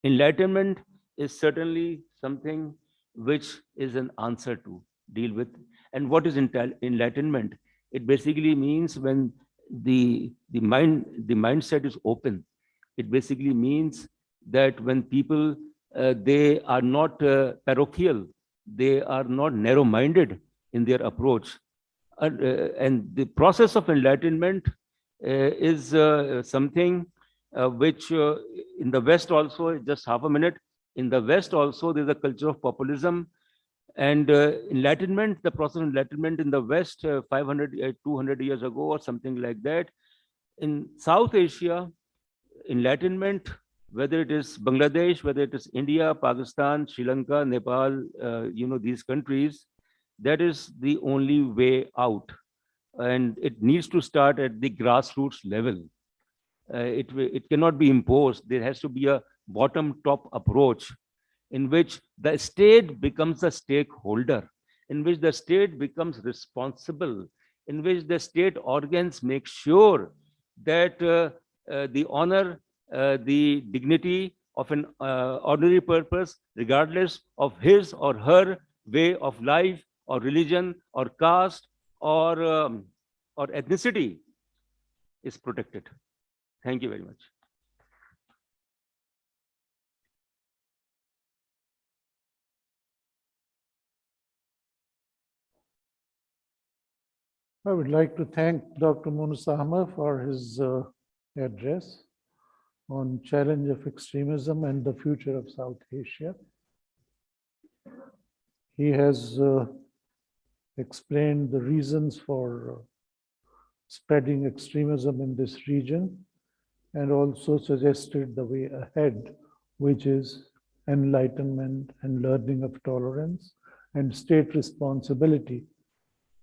Enlightenment is certainly something which is an answer to deal with. And what is enlightenment? It basically means when the mindset is open. It basically means that when people they are not parochial, they are not narrow-minded in their approach. And the process of enlightenment is something which in the West also, just half a minute, in the West also there's a culture of populism. And enlightenment, the process of enlightenment in the West 500, 200 years ago or something like that. In South Asia, enlightenment, whether it is Bangladesh, whether it is India, Pakistan, Sri Lanka, Nepal, these countries, that is the only way out. And it needs to start at the grassroots level. It cannot be imposed. There has to be a bottom-top approach in which the state becomes a stakeholder, in which the state becomes responsible, in which the state organs make sure that the honor, the dignity of an ordinary purpose, regardless of his or her way of life or religion or caste or ethnicity, is protected. Thank you very much. I would like to thank Dr. Mounus Ahmad for his address on challenge of extremism and the future of South Asia. He has explained the reasons for spreading extremism in this region and also suggested the way ahead, which is enlightenment and learning of tolerance and state responsibility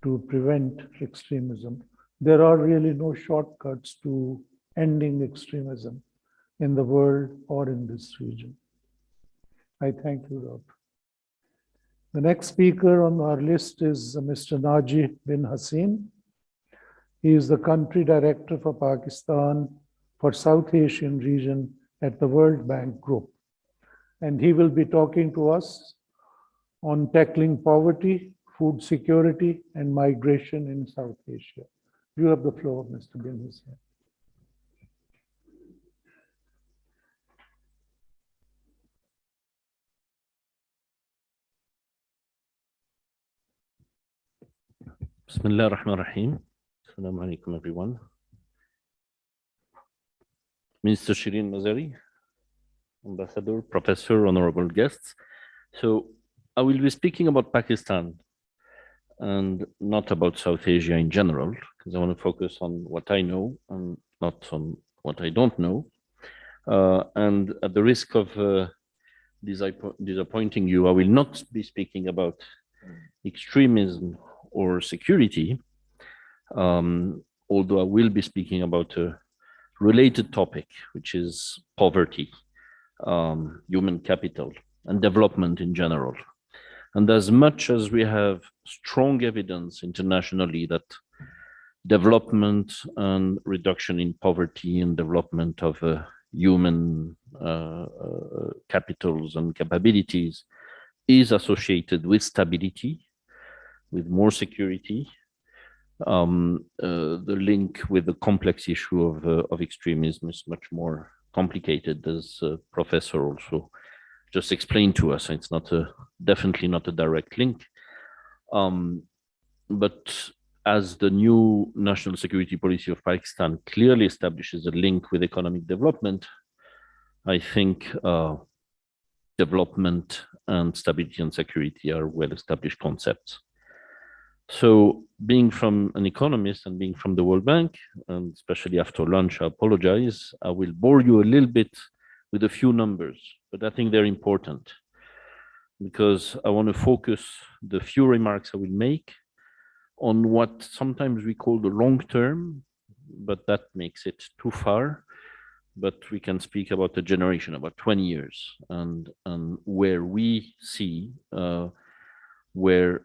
to prevent extremism. There are really no shortcuts to ending extremism in the world or in this region. I thank you, Doctor. The next speaker on our list is Mr. Naji bin Haseen. He is the country director for Pakistan for South Asian region at the World Bank Group. And he will be talking to us on tackling poverty, food security, and migration in South Asia. You have the floor, Mr. bin Haseen. Bismillah ar-Rahman ar-Rahim. Assalamu alaikum, everyone. Minister Shirin Mazari, Ambassador, Professor, honorable guests. So I will be speaking about Pakistan and not about South Asia in general, because I want to focus on what I know and not on what I don't know. And at the risk of disappointing you, I will not be speaking about extremism or security, although I will be speaking about a related topic, which is poverty, human capital, and development in general. And as much as we have strong evidence internationally that development and reduction in poverty and development of human capitals and capabilities is associated with stability, with more security, the link with the complex issue of extremism is much more complicated, as Professor also just explained to us. It's not definitely not a direct link. But as the new national security policy of Pakistan clearly establishes a link with economic development, I think development and stability and security are well-established concepts. So being from an economist and being from the World Bank, and especially after lunch, I apologize, I will bore you a little bit with a few numbers, but I think they're important because I want to focus the few remarks I will make on what sometimes we call the long term, but that makes it too far. But we can speak about a generation, about 20 years, and where we see where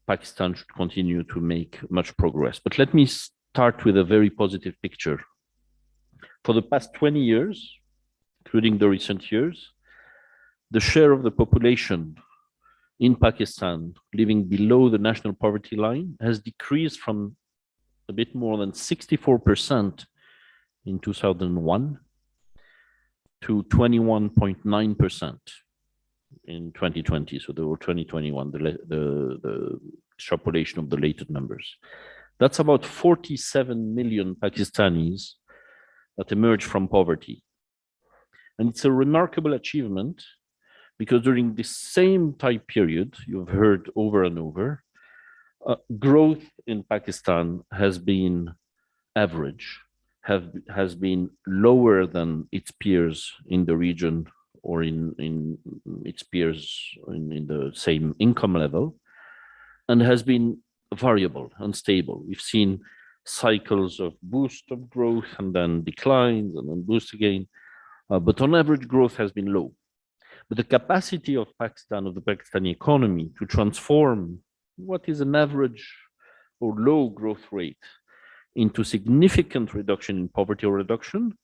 Pakistan should continue to make much progress. But let me start with a very positive picture. For the past 20 years, including the recent years, the share of the population in Pakistan living below the national poverty line has decreased from a bit more than 64% in 2001 to 21.9% in 2020. So the 2021, the extrapolation of the latest numbers. That's about 47 million Pakistanis that emerged from poverty. And it's a remarkable achievement because during the same time period, you've heard over and over, growth in Pakistan has been average, has been lower than its peers in the region or in its peers in the same income level, and has been variable, unstable. We've seen cycles of boost of growth and then declines and then boost again. But on average, growth has been low. But the capacity of Pakistan, of the Pakistani economy, to transform what is an average or low growth rate into significant reduction in poverty or reduction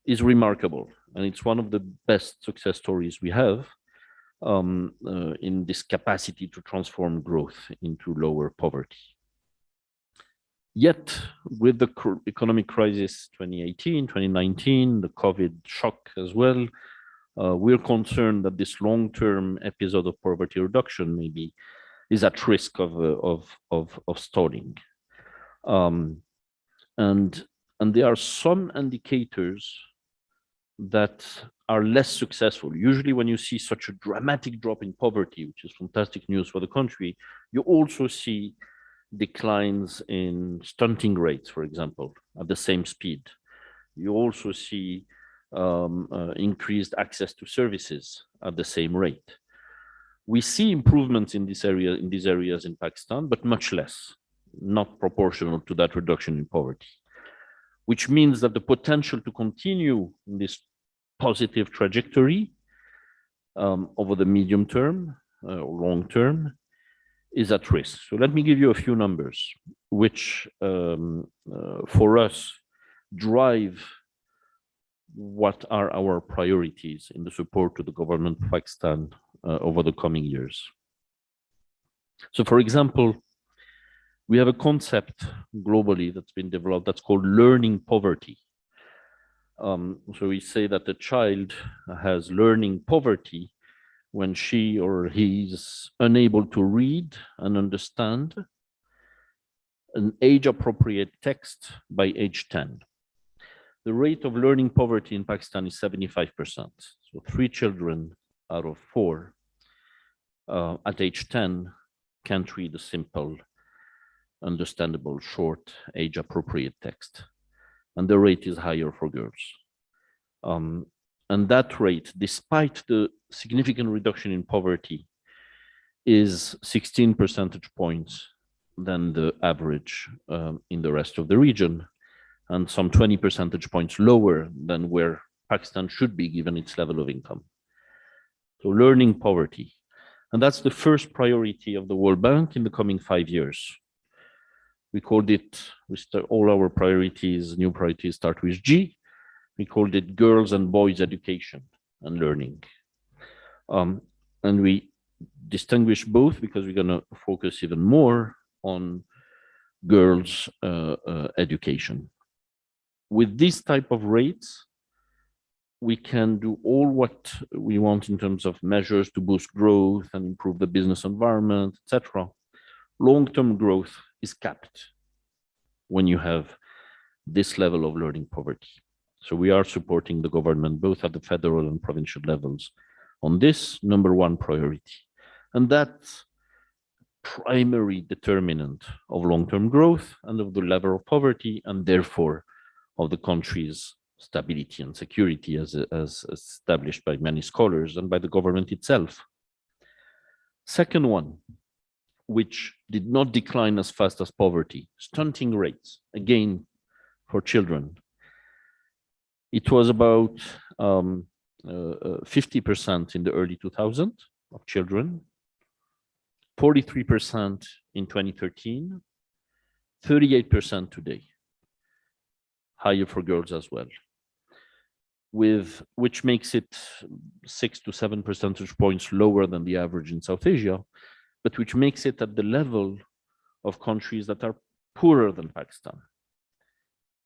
is remarkable. And it's one of the best success stories we have in this capacity to transform growth into lower poverty. Yet, with the economic crisis 2018, 2019, the COVID shock as well, we're concerned that this long-term episode of poverty reduction maybe is at risk of stalling. And there are some indicators that are less successful. Usually when you see such a dramatic drop in poverty, which is fantastic news for the country, you also see declines in stunting rates, for example, at the same speed. You also see increased access to services at the same rate. We see improvements in these areas in Pakistan, but much less, not proportional to that reduction in poverty, which means that the potential to continue in this positive trajectory over the medium term or long term is at risk. So let me give you a few numbers, which for us drive what are our priorities in the support to the government of Pakistan over the coming years. So for example, we have a concept globally that's been developed that's called learning poverty. So we say that the child has learning poverty when she or he is unable to read and understand an age-appropriate text by age 10. The rate of learning poverty in Pakistan is 75%. So 3 children out of 4 at age 10 can't read a simple, understandable, short, age-appropriate text. And the rate is higher for girls. And that rate, despite the significant reduction in poverty, is 16 percentage points than the average in the rest of the region, and some 20 percentage points lower than where Pakistan should be given its level of income. So learning poverty. And that's the first priority of the World Bank in the coming 5 years. We called it, all our priorities, new priorities start with G. We called it girls and boys education and learning. And we distinguish both because we're going to focus even more on girls' education. With this type of rates, we can do all what we want in terms of measures to boost growth and improve the business environment, etc. Long-term growth is capped when you have this level of learning poverty. So we are supporting the government both at the federal and provincial levels on this #1 priority. And that's primary determinant of long-term growth and of the level of poverty, and therefore of the country's stability and security as established by many scholars and by the government itself. Second one, which did not decline as fast as poverty, stunting rates, again, for children. It was about 50% in the early 2000s of children, 43% in 2013, 38% today, higher for girls as well. which makes it 6 to 7 percentage points lower than the average in South Asia, but which makes it at the level of countries that are poorer than Pakistan.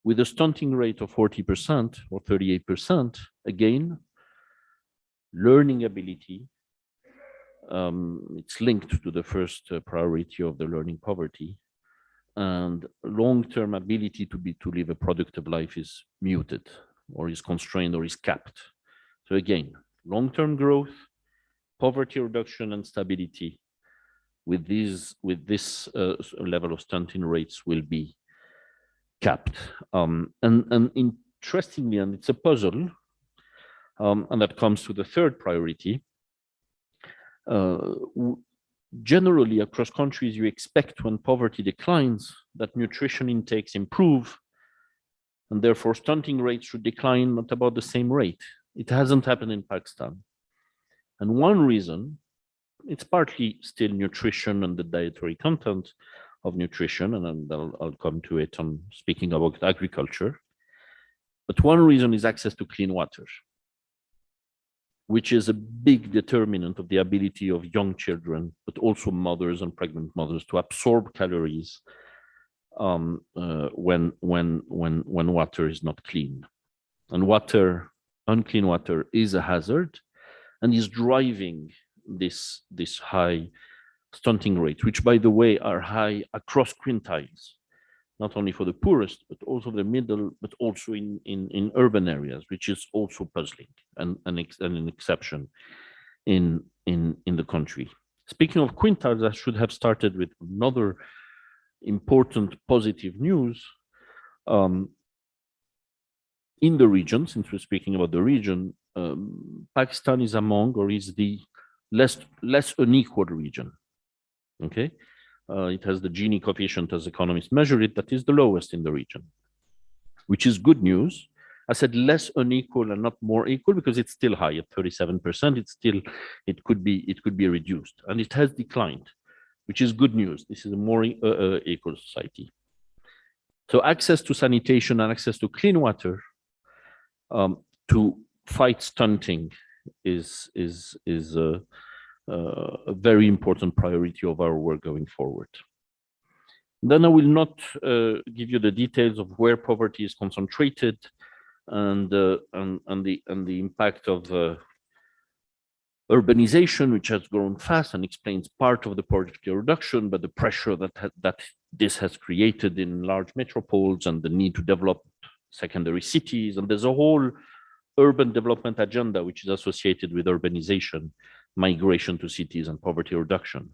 With a stunting rate of 40% or 38%, again, learning ability, it's linked to the first priority of the learning poverty, and long-term ability to live a productive life is muted or is constrained or is capped. So again, long-term growth, poverty reduction and stability with this level of stunting rates will be capped. And interestingly, and it's a puzzle, and that comes to the third priority, generally across countries, you expect when poverty declines that nutrition intakes improve, and therefore stunting rates should decline at about the same rate. It hasn't happened in Pakistan. And one reason, it's partly still nutrition and the dietary content of nutrition, and I'll come to it on speaking about agriculture. But one reason is access to clean water, which is a big determinant of the ability of young children, but also mothers and pregnant mothers to absorb calories when water is not clean. And unclean water is a hazard and is driving this high stunting rate, which by the way are high across quintiles, not only for the poorest, but also the middle, but also in urban areas, which is also puzzling and an exception in the country. Speaking of quintiles, I should have started with another important positive news. In the region, since we're speaking about the region, Pakistan is among, or is the less unequal region. Okay. It has the Gini coefficient, as economists measure it, that is the lowest in the region, which is good news. I said less unequal and not more equal because it's still high at 37%. It could be reduced, and it has declined, which is good news. This is a more equal society. So access to sanitation and access to clean water to fight stunting is a very important priority of our work going forward. Then I will not give you the details of where poverty is concentrated and the impact of urbanization, which has grown fast and explains part of the poverty reduction, but the pressure that this has created in large metropoles and the need to develop secondary cities. And there's a whole urban development agenda which is associated with urbanization, migration to cities, and poverty reduction.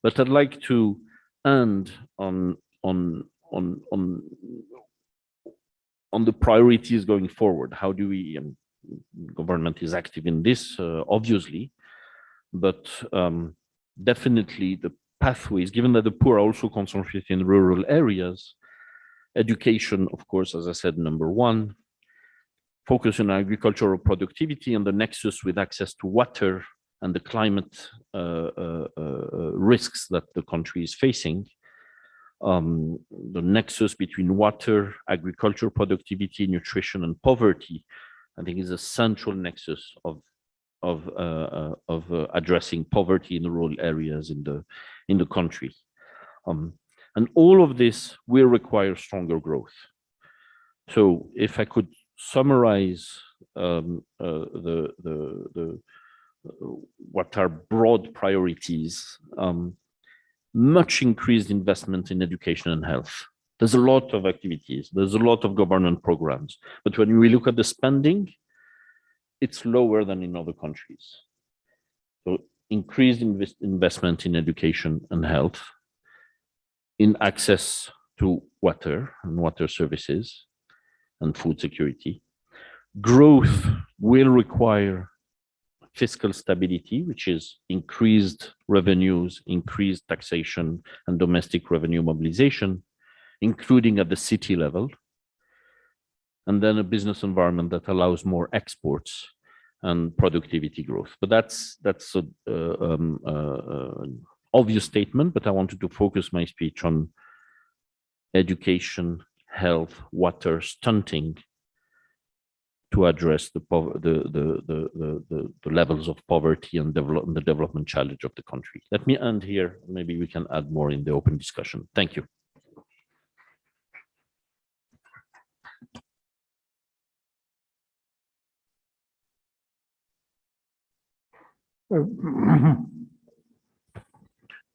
But I'd like to end on the priorities going forward. How do we, government is active in this, obviously, but definitely the pathways, given that the poor are also concentrated in rural areas, education, of course, as I said, number one, focus on agricultural productivity and the nexus with access to water and the climate risks that the country is facing. The nexus between water, agricultural productivity, nutrition, and poverty, I think, is a central nexus of addressing poverty in the rural areas in the country. And all of this will require stronger growth. So if I could summarize what are broad priorities, much increased investment in education and health. There's a lot of activities, there's a lot of government programs, but when we look at the spending, it's lower than in other countries. So increased investment in education and health, in access to water and water services and food security. Growth will require fiscal stability, which is increased revenues, increased taxation, and domestic revenue mobilization, including at the city level, and then a business environment that allows more exports and productivity growth. But that's an obvious statement, but I wanted to focus my speech on education, health, water, stunting, to address the levels of poverty and the development challenge of the country. Let me end here. Maybe we can add more in the open discussion. Thank you.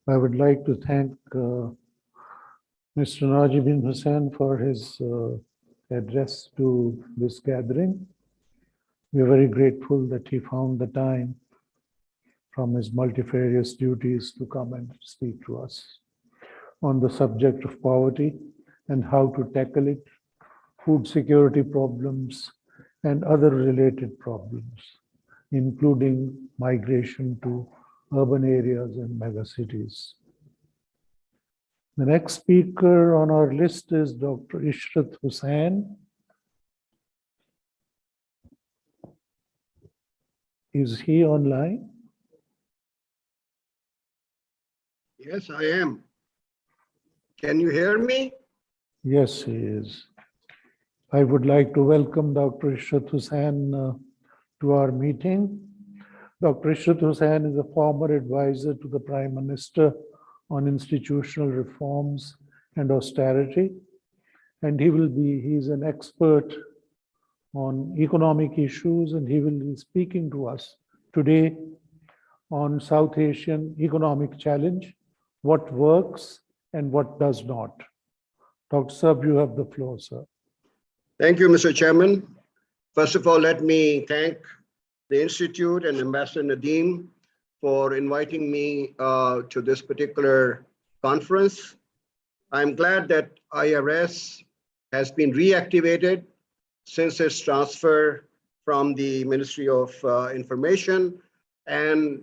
I would like to thank Mr. Najibin Hussain for his address to this gathering. We are very grateful that he found the time from his multifarious duties to come and speak to us on the subject of poverty and how to tackle it, food security problems, and other related problems, including migration to urban areas and megacities. The next speaker on our list is Dr. Ishrat Hussain. Is he online? Yes, I am. Can you hear me? Yes, he is. I would like to welcome Dr. Ishrat Hussain to our meeting. Dr. Ishrat Hussain is a former advisor to the Prime Minister on institutional reforms and austerity, and he's an expert on economic issues, and he will be speaking to us today on South Asian economic challenge, what works and what does not. Dr. Saab, you have the floor, sir. Thank you, Mr. Chairman. First of all, let me thank the Institute and Ambassador Nadeem for inviting me to this particular conference. I'm glad that IRS has been reactivated since its transfer from the Ministry of Information, and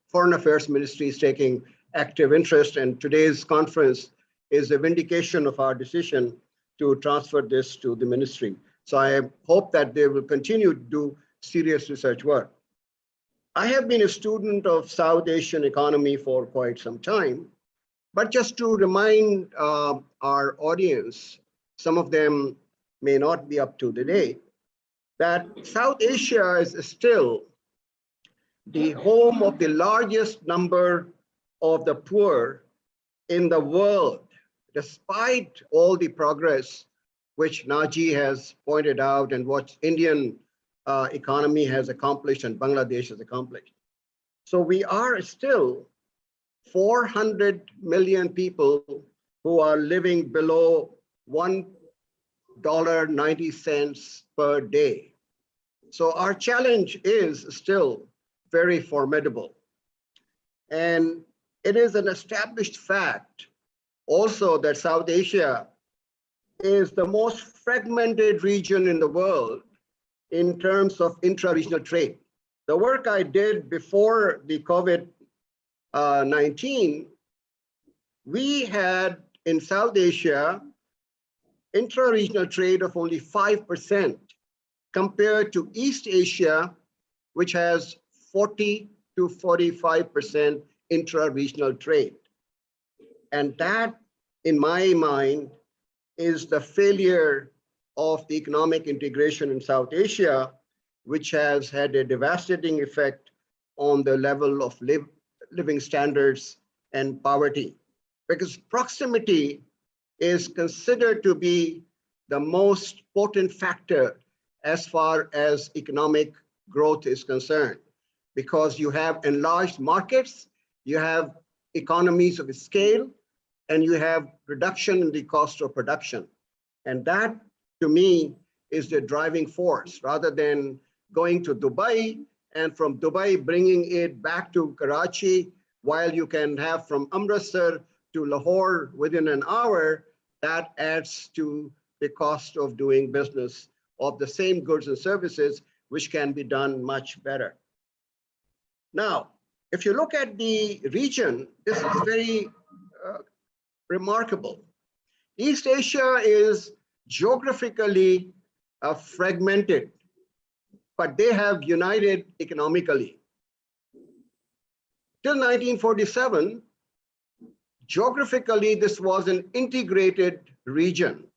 Foreign Affairs Ministry is taking active interest, and today's conference is a vindication of our decision to transfer this to the ministry. So I hope that they will continue to do serious research work. I have been a student of South Asian economy for quite some time, but just to remind our audience, some of them may not be up to the date, that South Asia is still the home of the largest number of the poor in the world, despite all the progress which Naji has pointed out and what Indian economy has accomplished and Bangladesh has accomplished. So we are still 400 million people who are living below $1.90 per day. So our challenge is still very formidable. And it is an established fact also that South Asia is the most fragmented region in the world in terms of intra-regional trade. The work I did before the COVID-19, we had in South Asia intra-regional trade of only 5% compared to East Asia, which has 40 to 45% intra-regional trade. And that, in my mind, is the failure of the economic integration in South Asia, which has had a devastating effect on the level of living standards and poverty. Because proximity is considered to be the most potent factor as far as economic growth is concerned, because you have enlarged markets, you have economies of scale, and you have reduction in the cost of production. And that, to me, is the driving force, rather than going to Dubai and from Dubai bringing it back to Karachi, while you can have from Amritsar to Lahore within an hour. That adds to the cost of doing business of the same goods and services, which can be done much better. Now, if you look at the region, this is very remarkable. East Asia is geographically fragmented, but they have united economically. Till 1947, geographically, this was an integrated region.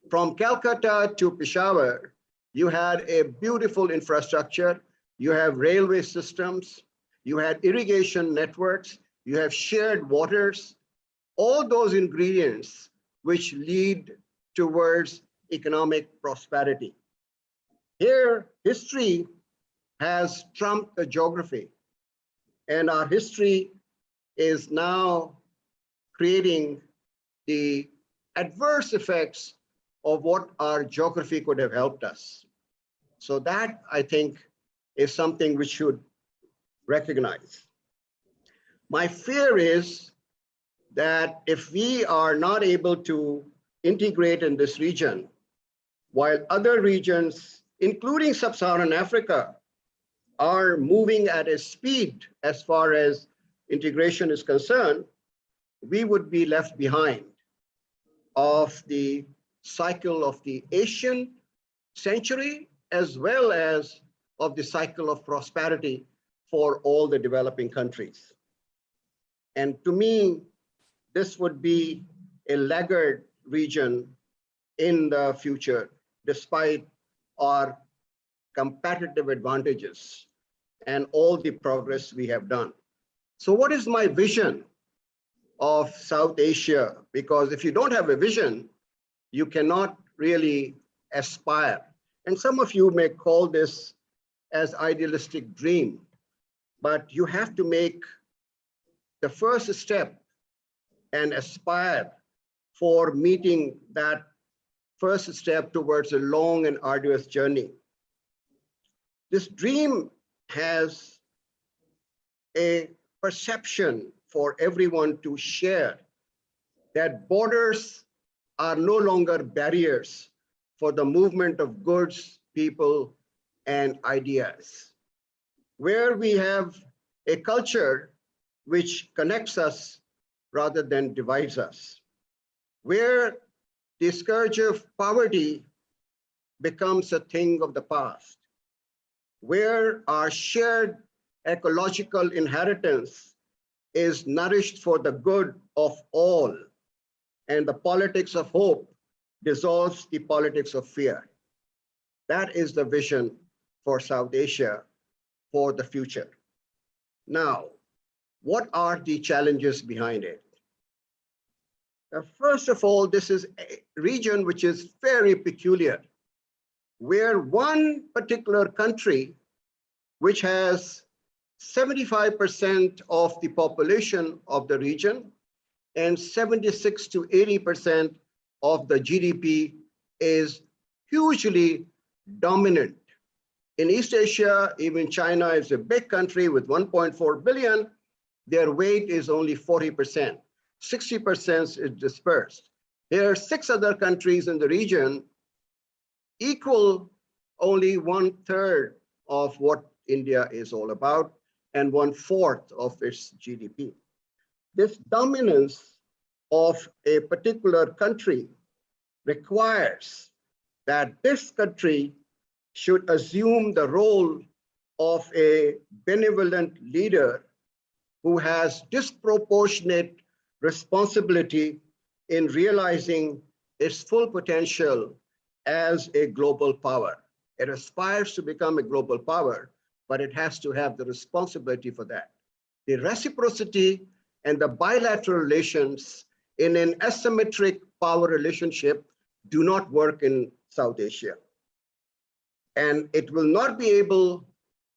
From Calcutta to Peshawar, you had a beautiful infrastructure, you have railway systems, you had irrigation networks, you have shared waters, all those ingredients which lead towards economic prosperity. Here, history has trumped the geography, and our history is now creating the adverse effects of what our geography could have helped us. So that, I think, is something we should recognize. My fear is that if we are not able to integrate in this region, while other regions, including Sub-Saharan Africa, are moving at a speed as far as integration is concerned, we would be left behind of the cycle of the Asian century, as well as of the cycle of prosperity for all the developing countries. And to me, this would be a laggard region in the future, despite our competitive advantages and all the progress we have done. So what is my vision of South Asia? Because if you don't have a vision, you cannot really aspire. And some of you may call this as idealistic dream, but you have to make the first step and aspire for meeting that first step towards a long and arduous journey. This dream has a perception for everyone to share that borders are no longer barriers for the movement of goods, people, and ideas. Where we have a culture which connects us rather than divides us. Where the scourge of poverty becomes a thing of the past. Where our shared ecological inheritance is nourished for the good of all, and the politics of hope dissolves the politics of fear. That is the vision for South Asia for the future. Now, what are the challenges behind it? First of all, this is a region which is very peculiar, where one particular country, which has 75% of the population of the region and 76 to 80% of the GDP, is hugely dominant. In East Asia, even China is a big country with 1.4 billion. Their weight is only 40%. 60% is dispersed. There are 6 other countries in the region equal only 1/3 of what India is all about and 1/4 of its GDP. This dominance of a particular country requires that this country should assume the role of a benevolent leader who has disproportionate responsibility in realizing its full potential as a global power. It aspires to become a global power, but it has to have the responsibility for that. The reciprocity and the bilateral relations in an asymmetric power relationship do not work in South Asia. And it will not be able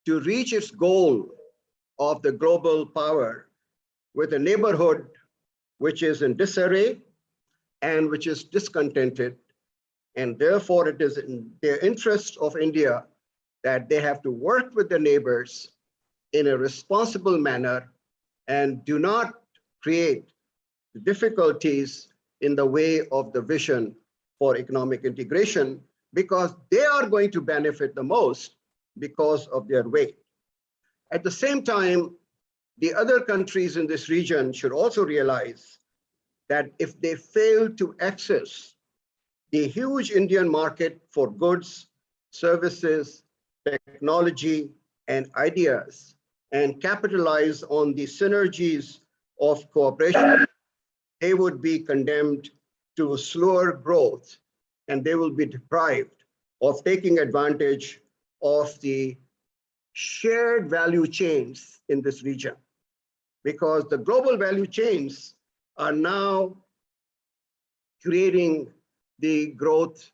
to reach its goal of the global power with a neighborhood which is in disarray and which is discontented. And therefore, it is in the interest of India that they have to work with the neighbors in a responsible manner and do not create difficulties in the way of the vision for economic integration, because they are going to benefit the most because of their weight. At the same time, the other countries in this region should also realize that if they fail to access the huge Indian market for goods, services, technology, and ideas, and capitalize on the synergies of cooperation, they would be condemned to slower growth, and they will be deprived of taking advantage of the shared value chains in this region, because the global value chains are now creating the growth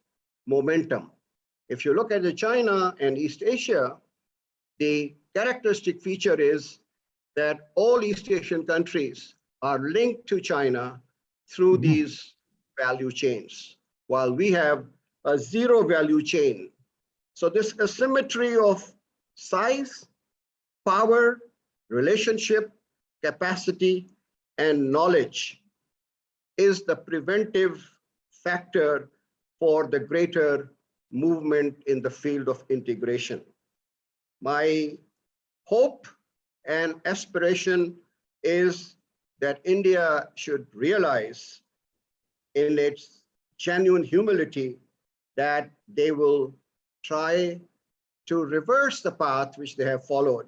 momentum. If you look at the China and East Asia, the characteristic feature is that all East Asian countries are linked to China through these value chains, while we have a zero value chain. So this asymmetry of size, power, relationship, capacity, and knowledge is the preventive factor for the greater movement in the field of integration. My hope and aspiration is that India should realize in its genuine humility that they will try to reverse the path which they have followed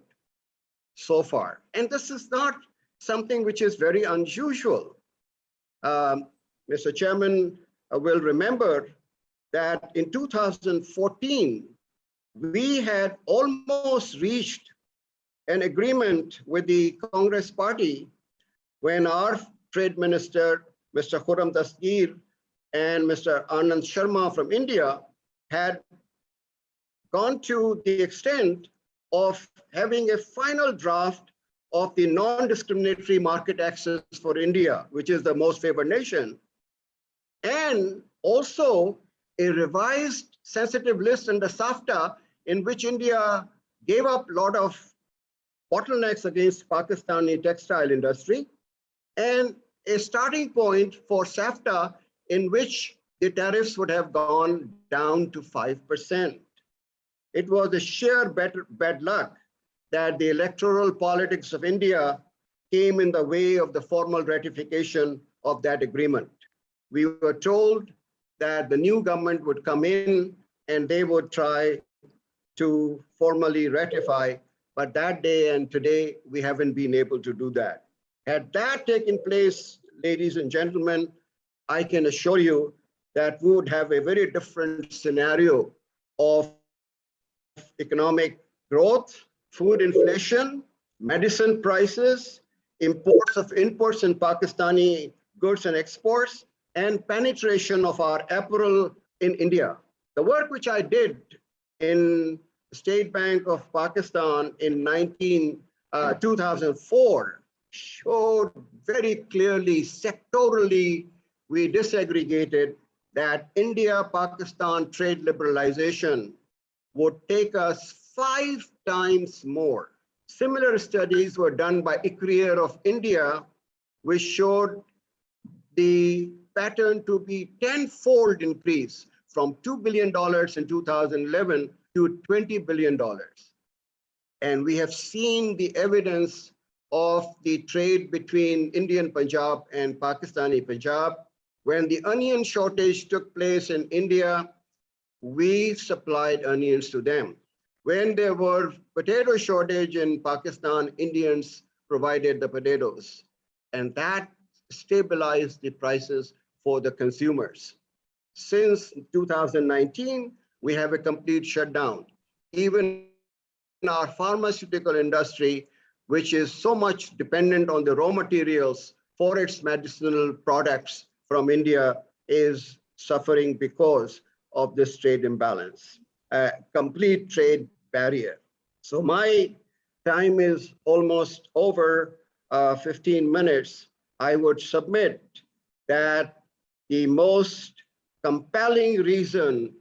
so far. And this is not something which is very unusual. Mr. Chairman will remember that in 2014, we had almost reached an agreement with the Congress party when our trade minister, Mr. Khurram Dastgir, and Mr. Anand Sharma from India had gone to the extent of having a final draft of the non-discriminatory market access for India, which is the most favored nation, and also a revised sensitive list under SAFTA in which India gave up a lot of bottlenecks against Pakistani textile industry, and a starting point for SAFTA in which the tariffs would have gone down to 5%. It was a sheer bad luck that the electoral politics of India came in the way of the formal ratification of that agreement. We were told that the new government would come in and they would try to formally ratify, but that day and today, we haven't been able to do that. Had that taken place, ladies and gentlemen, I can assure you that we would have a very different scenario of economic growth, food inflation, medicine prices, imports of imports in Pakistani goods and exports, and penetration of our apparel in India. The work which I did in State Bank of Pakistan in 2004 showed very clearly, sectorally, we disaggregated that India-Pakistan trade liberalization would take us 5 times more. Similar studies were done by ICRIER of India, which showed the pattern to be 10-fold increase from $2 billion in 2011 to $20 billion. And we have seen the evidence of the trade between Indian Punjab and Pakistani Punjab. When the onion shortage took place in India, we supplied onions to them. When there were potato shortage in Pakistan, Indians provided the potatoes, and that stabilized the prices for the consumers. Since 2019, we have a complete shutdown. Even our pharmaceutical industry, which is so much dependent on the raw materials for its medicinal products from India, is suffering because of this trade imbalance, a complete trade barrier. So my time is almost over, 15 minutes. I would submit that the most compelling reason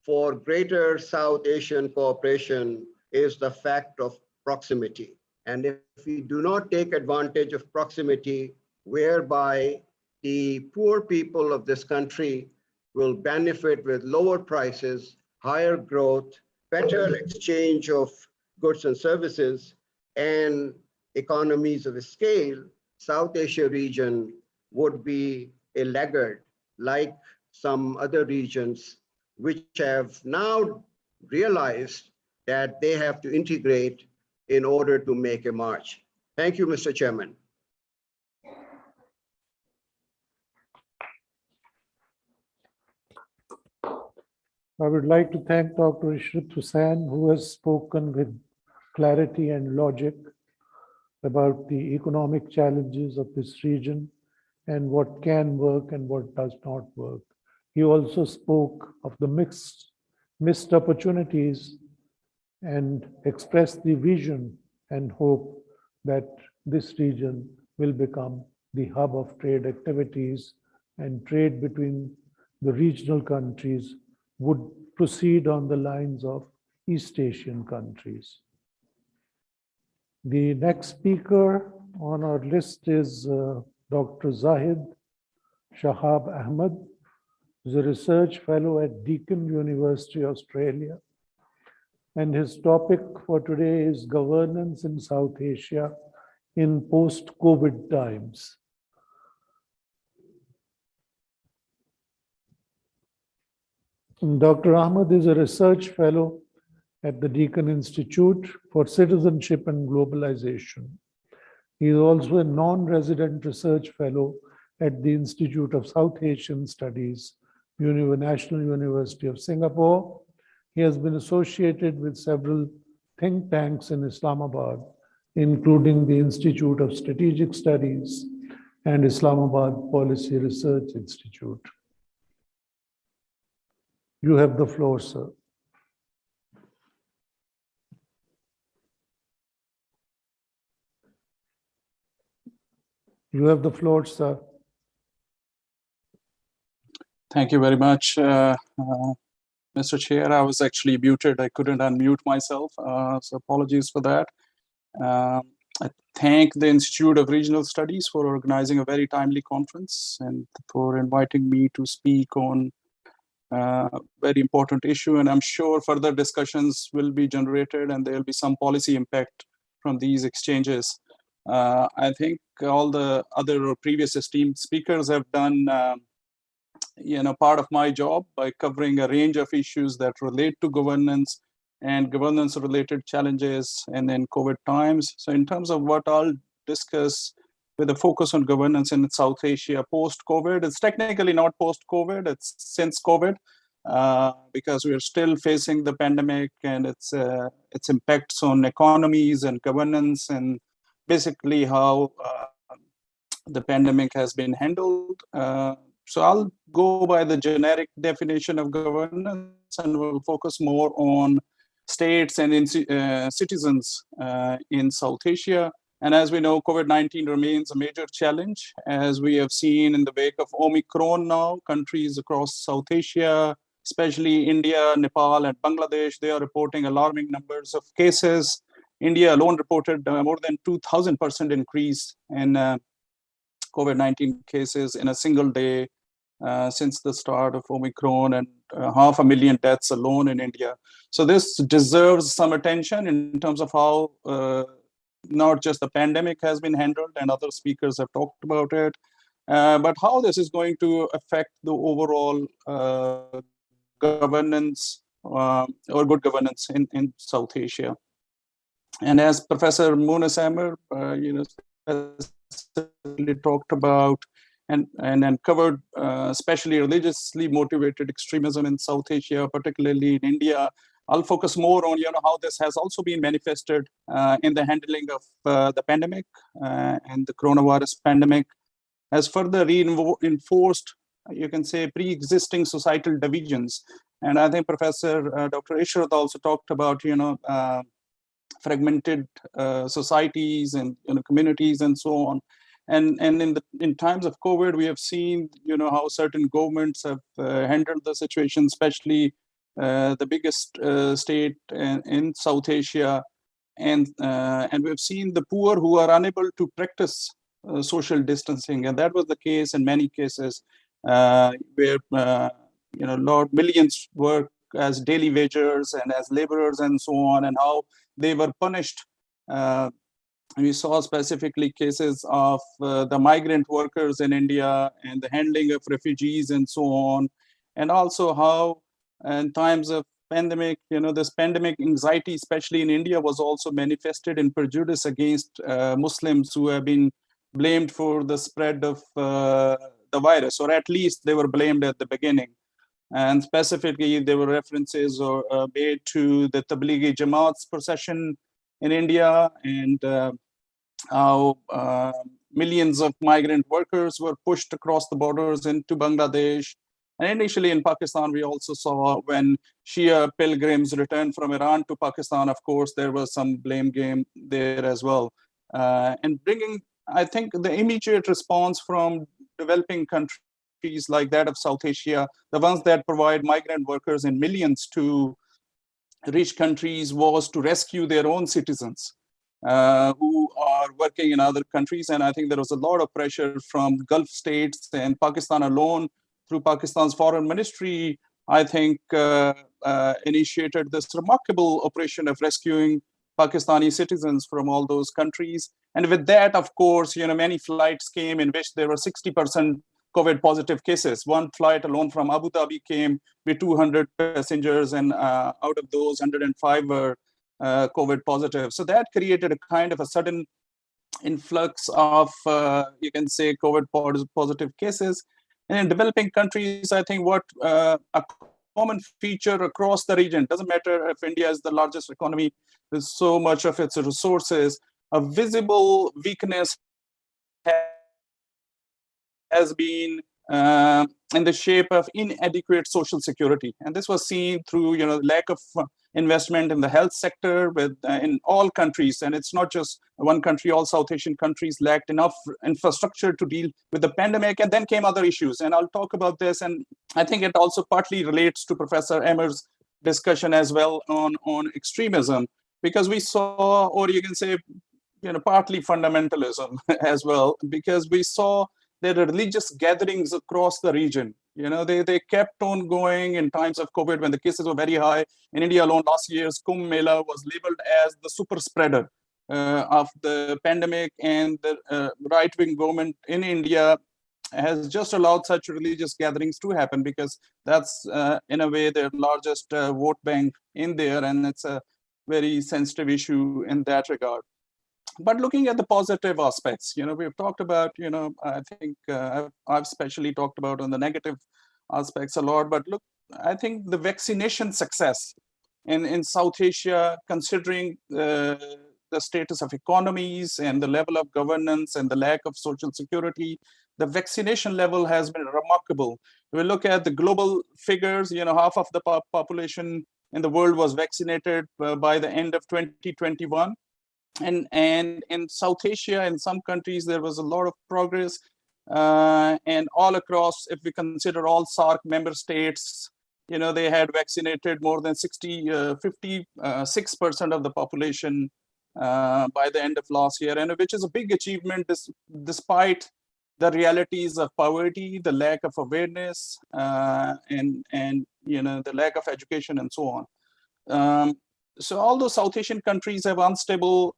for greater South Asian cooperation is the fact of proximity. And if we do not take advantage of proximity, whereby the poor people of this country will benefit with lower prices, higher growth, better exchange of goods and services, and economies of scale, South Asia region would be a laggard like some other regions which have now realized that they have to integrate in order to make a march. Thank you, Mr. Chairman. I would like to thank Dr. Ishrat Hussain, who has spoken with clarity and logic about the economic challenges of this region and what can work and what does not work. He also spoke of the missed opportunities and expressed the vision and hope that this region will become the hub of trade activities, and trade between the regional countries would proceed on the lines of East Asian countries. The next speaker on our list is Dr. Zahid Shahab Ahmed, who is a research fellow at Deakin University, Australia. And his topic for today is governance in South Asia in post-COVID times. Dr. Ahmed is a research fellow at the Deakin Institute for Citizenship and Globalization. He is also a non-resident research fellow at the Institute of South Asian Studies, National University of Singapore. He has been associated with several think tanks in Islamabad, including the Institute of Strategic Studies and Islamabad Policy Research Institute. You have the floor, sir. You have the floor, sir. Thank you very much, Mr. Chair. I was actually muted. I couldn't unmute myself, so apologies for that. I thank the Institute of Regional Studies for organizing a very timely conference and for inviting me to speak on a very important issue. And I'm sure further discussions will be generated and there will be some policy impact from these exchanges. I think all the other previous esteemed speakers have done part of my job by covering a range of issues that relate to governance and governance related challenges and then COVID times. So in terms of what I'll discuss with a focus on governance in South Asia post-COVID, it's technically not post-COVID, it's since COVID, because we are still facing the pandemic and its impacts on economies and governance and basically how the pandemic has been handled. So I'll go by the generic definition of governance and we'll focus more on states and citizens in South Asia. And as we know, COVID-19 remains a major challenge, as we have seen in the wake of Omicron now, countries across South Asia, especially India, Nepal, and Bangladesh, they are reporting alarming numbers of cases. India alone reported more than 2,000% increase in COVID-19 cases in a single day since the start of Omicron, and 500,000 deaths alone in India. So this deserves some attention in terms of how not just the pandemic has been handled, and other speakers have talked about it, but how this is going to affect the overall governance or good governance in South Asia. And as Professor Monis Amir, talked about and covered, especially religiously motivated extremism in South Asia, particularly in India, I'll focus more on how this has also been manifested in the handling of the pandemic and the coronavirus pandemic has further reinforced, you can say, pre-existing societal divisions. And I think Professor Dr. Ishrat also talked about fragmented societies and communities and so on. And in times of COVID, we have seen how certain governments have handled the situation, especially the biggest state in South Asia, and we've seen the poor who are unable to practice social distancing, and that was the case in many cases where millions work as daily wagers and as laborers and so on, and how they were punished. We saw specifically cases of the migrant workers in India and the handling of refugees and so on, and also how in times of pandemic, this pandemic anxiety, especially in India, was also manifested in prejudice against Muslims who have been blamed for the spread of the virus, or at least they were blamed at the beginning. And specifically, there were references made to the Tablighi Jamaat's procession in India, and how millions of migrant workers were pushed across the borders into Bangladesh. And initially in Pakistan, we also saw when Shia pilgrims returned from Iran to Pakistan, of course, there was some blame game there as well. And bringing, I think, the immediate response from developing countries like that of South Asia, the ones that provide migrant workers in millions to rich countries, was to rescue their own citizens who are working in other countries. And I think there was a lot of pressure from Gulf states and Pakistan alone, through Pakistan's foreign ministry, I think initiated this remarkable operation of rescuing Pakistani citizens from all those countries. And with that, of course, many flights came in which there were 60% COVID positive cases. One flight alone from Abu Dhabi came with 200 passengers, and out of those, 105 were COVID positive. So that created a kind of a sudden influx of, you can say, COVID positive cases. And in developing countries, I think what a common feature across the region, doesn't matter if India is the largest economy with so much of its resources, a visible weakness has been in the shape of inadequate social security. And this was seen through lack of investment in the health sector in all countries. And it's not just one country, all South Asian countries lacked enough infrastructure to deal with the pandemic. And then came other issues. And I'll talk about this. And I think it also partly relates to Professor Emmer's discussion as well on extremism, because we saw, or you can say, partly fundamentalism as well, because we saw there are religious gatherings across the region. They kept on going in times of COVID when the cases were very high. In India alone, last year's Kumbh Mela was labeled as the super spreader of the pandemic, and the right-wing government in India has just allowed such religious gatherings to happen because that's, in a way, their largest vote bank in there, and it's a very sensitive issue in that regard. But looking at the positive aspects, we've talked about, I think I've especially talked about on the negative aspects a lot, but look, I think the vaccination success in South Asia, considering the status of economies and the level of governance and the lack of social security, the vaccination level has been remarkable. If we look at the global figures, half of the population in the world was vaccinated by the end of 2021. And in South Asia, in some countries, there was a lot of progress. And all across, if we consider all SAARC member states, they had vaccinated more than 56% of the population by the end of last year, and which is a big achievement despite the realities of poverty, the lack of awareness, and the lack of education and so on. So all those South Asian countries have unstable,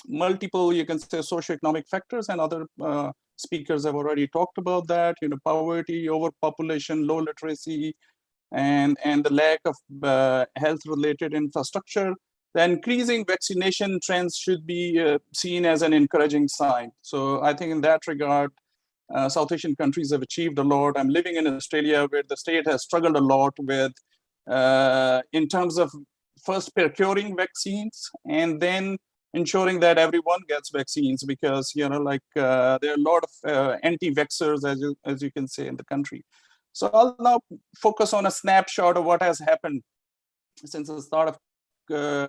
multiple, you can say, socioeconomic factors, and other speakers have already talked about that, poverty, overpopulation, low literacy, and the lack of health-related infrastructure. The increasing vaccination trends should be seen as an encouraging sign. So I think in that regard, South Asian countries have achieved a lot. I'm living in Australia, where the state has struggled a lot with, in terms of first procuring vaccines and then ensuring that everyone gets vaccines, because there are a lot of anti-vaxxers, as you can say, in the country. So I'll now focus on a snapshot of what has happened since the start of the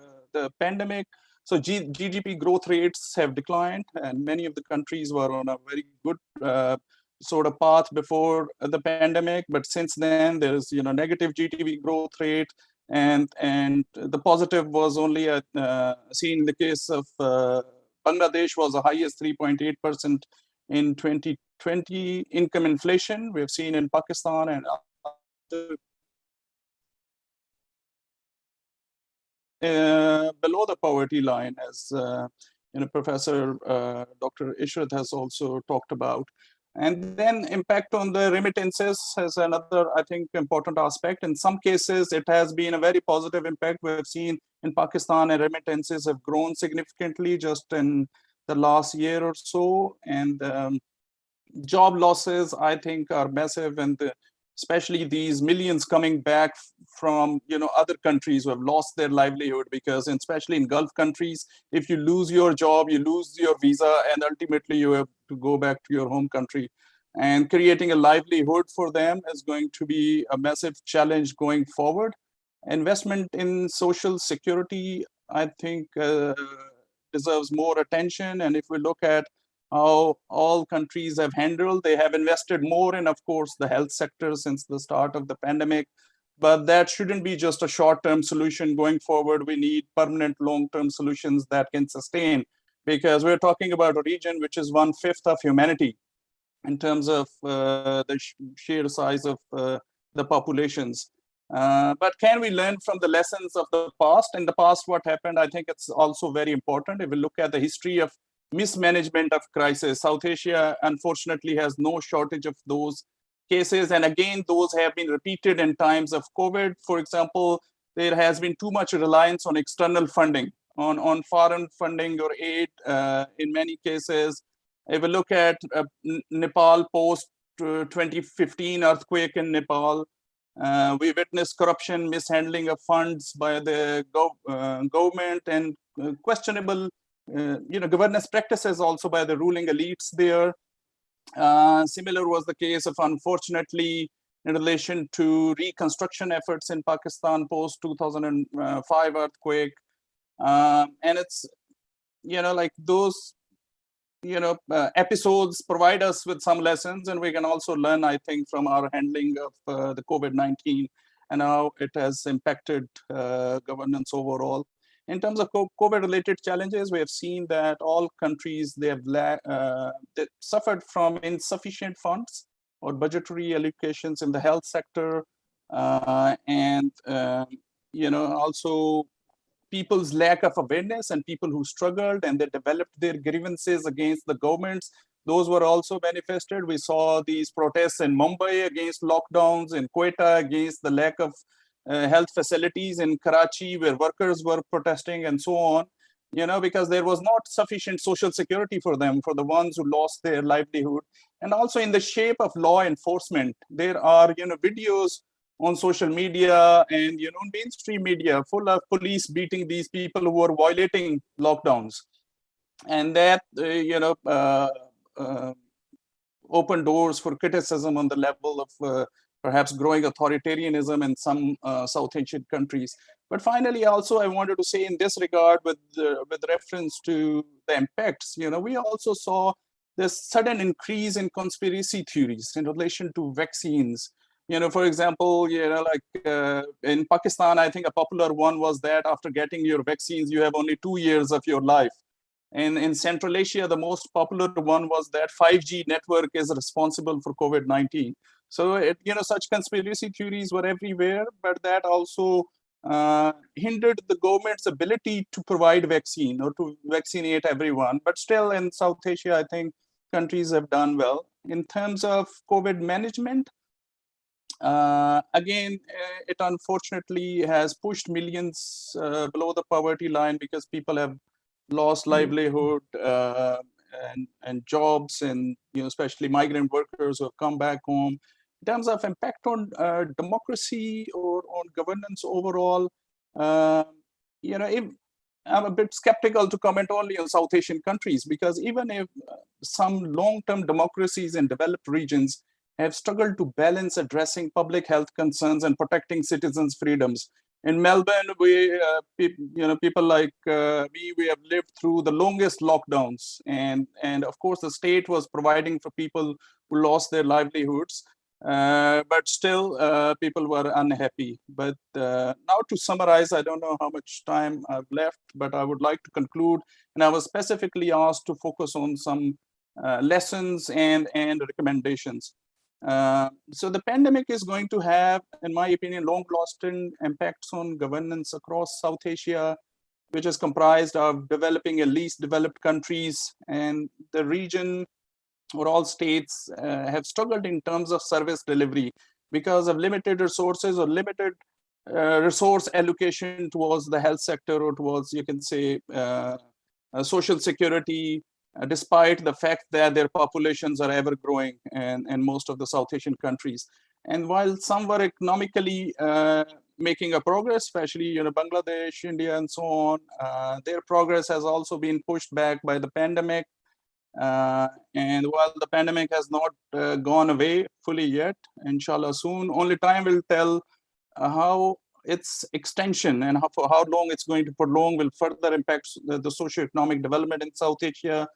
pandemic. So GDP growth rates have declined, and many of the countries were on a very good sort of path before the pandemic, but since then there's negative GDP growth rate, and the positive was only seen in the case of Bangladesh, was the highest 3.8% in 2020. Income inflation we've seen in Pakistan and other below the poverty line, as Professor Dr. Ishrat has also talked about. And then impact on the remittances has another, I think, important aspect. In some cases, it has been a very positive impact. We've seen in Pakistan, and remittances have grown significantly just in the last year or so. And job losses, I think, are massive. And especially these millions coming back from other countries who have lost their livelihood, because especially in Gulf countries, if you lose your job, you lose your visa, and ultimately you have to go back to your home country. And creating a livelihood for them is going to be a massive challenge going forward. Investment in social security, I think, deserves more attention. And if we look at how all countries have handled, they have invested more in, of course, the health sector since the start of the pandemic. But that shouldn't be just a short-term solution going forward. We need permanent long-term solutions that can sustain, because we're talking about a region which is 1/5 of humanity in terms of the sheer size of the populations. But can we learn from the lessons of the past? In the past, what happened, I think it's also very important. If we look at the history of mismanagement of crisis, South Asia, unfortunately, has no shortage of those cases. And again, those have been repeated in times of COVID. For example, there has been too much reliance on external funding, on foreign funding or aid in many cases. If we look at Nepal post 2015 earthquake in Nepal, we witnessed corruption, mishandling of funds by the government, and questionable governance practices also by the ruling elites there. Similar was the case of, unfortunately, in relation to reconstruction efforts in Pakistan post 2005 earthquake. And it's, like those episodes provide us with some lessons, and we can also learn, I think, from our handling of the COVID-19 and how it has impacted governance overall. In terms of COVID-related challenges, we have seen that all countries, they suffered from insufficient funds or budgetary allocations in the health sector, and also people's lack of awareness, and people who struggled and they developed their grievances against the governments. Those were also manifested. We saw these protests in Mumbai against lockdowns, in Quetta against the lack of health facilities, in Karachi where workers were protesting, and so on, because there was not sufficient social security for them, for the ones who lost their livelihood. And also in the shape of law enforcement, there are videos on social media and mainstream media full of police beating these people who were violating lockdowns, and that opened doors for criticism on the level of perhaps growing authoritarianism in some South Asian countries. But finally, also I wanted to say in this regard, with reference to the impacts, we also saw this sudden increase in conspiracy theories in relation to vaccines. For example, in Pakistan, I think a popular one was that after getting your vaccines, you have only 2 years of your life. And in Central Asia, the most popular one was that 5G network is responsible for COVID-19. So, such conspiracy theories were everywhere, but that also hindered the government's ability to provide vaccine or to vaccinate everyone. But still in South Asia, I think countries have done well. In terms of COVID management, again, it unfortunately has pushed millions below the poverty line, because people have lost livelihood and jobs, and especially migrant workers who have come back home. In terms of impact on democracy or on governance overall, I'm a bit skeptical to comment only on South Asian countries, because even if some long-term democracies in developed regions have struggled to balance addressing public health concerns and protecting citizens' freedoms. In Melbourne, people like me, we have lived through the longest lockdowns, and of course the state was providing for people who lost their livelihoods, but still people were unhappy. But now to summarize, I don't know how much time I've left, but I would like to conclude, and I was specifically asked to focus on some lessons and recommendations. So the pandemic is going to have, in my opinion, long-lasting impacts on governance across South Asia, which is comprised of developing and least developed countries, and the region or all states have struggled in terms of service delivery because of limited resources or limited resource allocation towards the health sector or towards, you can say, social security, despite the fact that their populations are ever growing in most of the South Asian countries. And while some were economically making a progress, especially Bangladesh, India, and so on, their progress has also been pushed back by the pandemic. And while the pandemic has not gone away fully yet, inshallah soon, only time will tell how its extension and for how long it's going to prolong will further impact the socio-economic development in South Asia.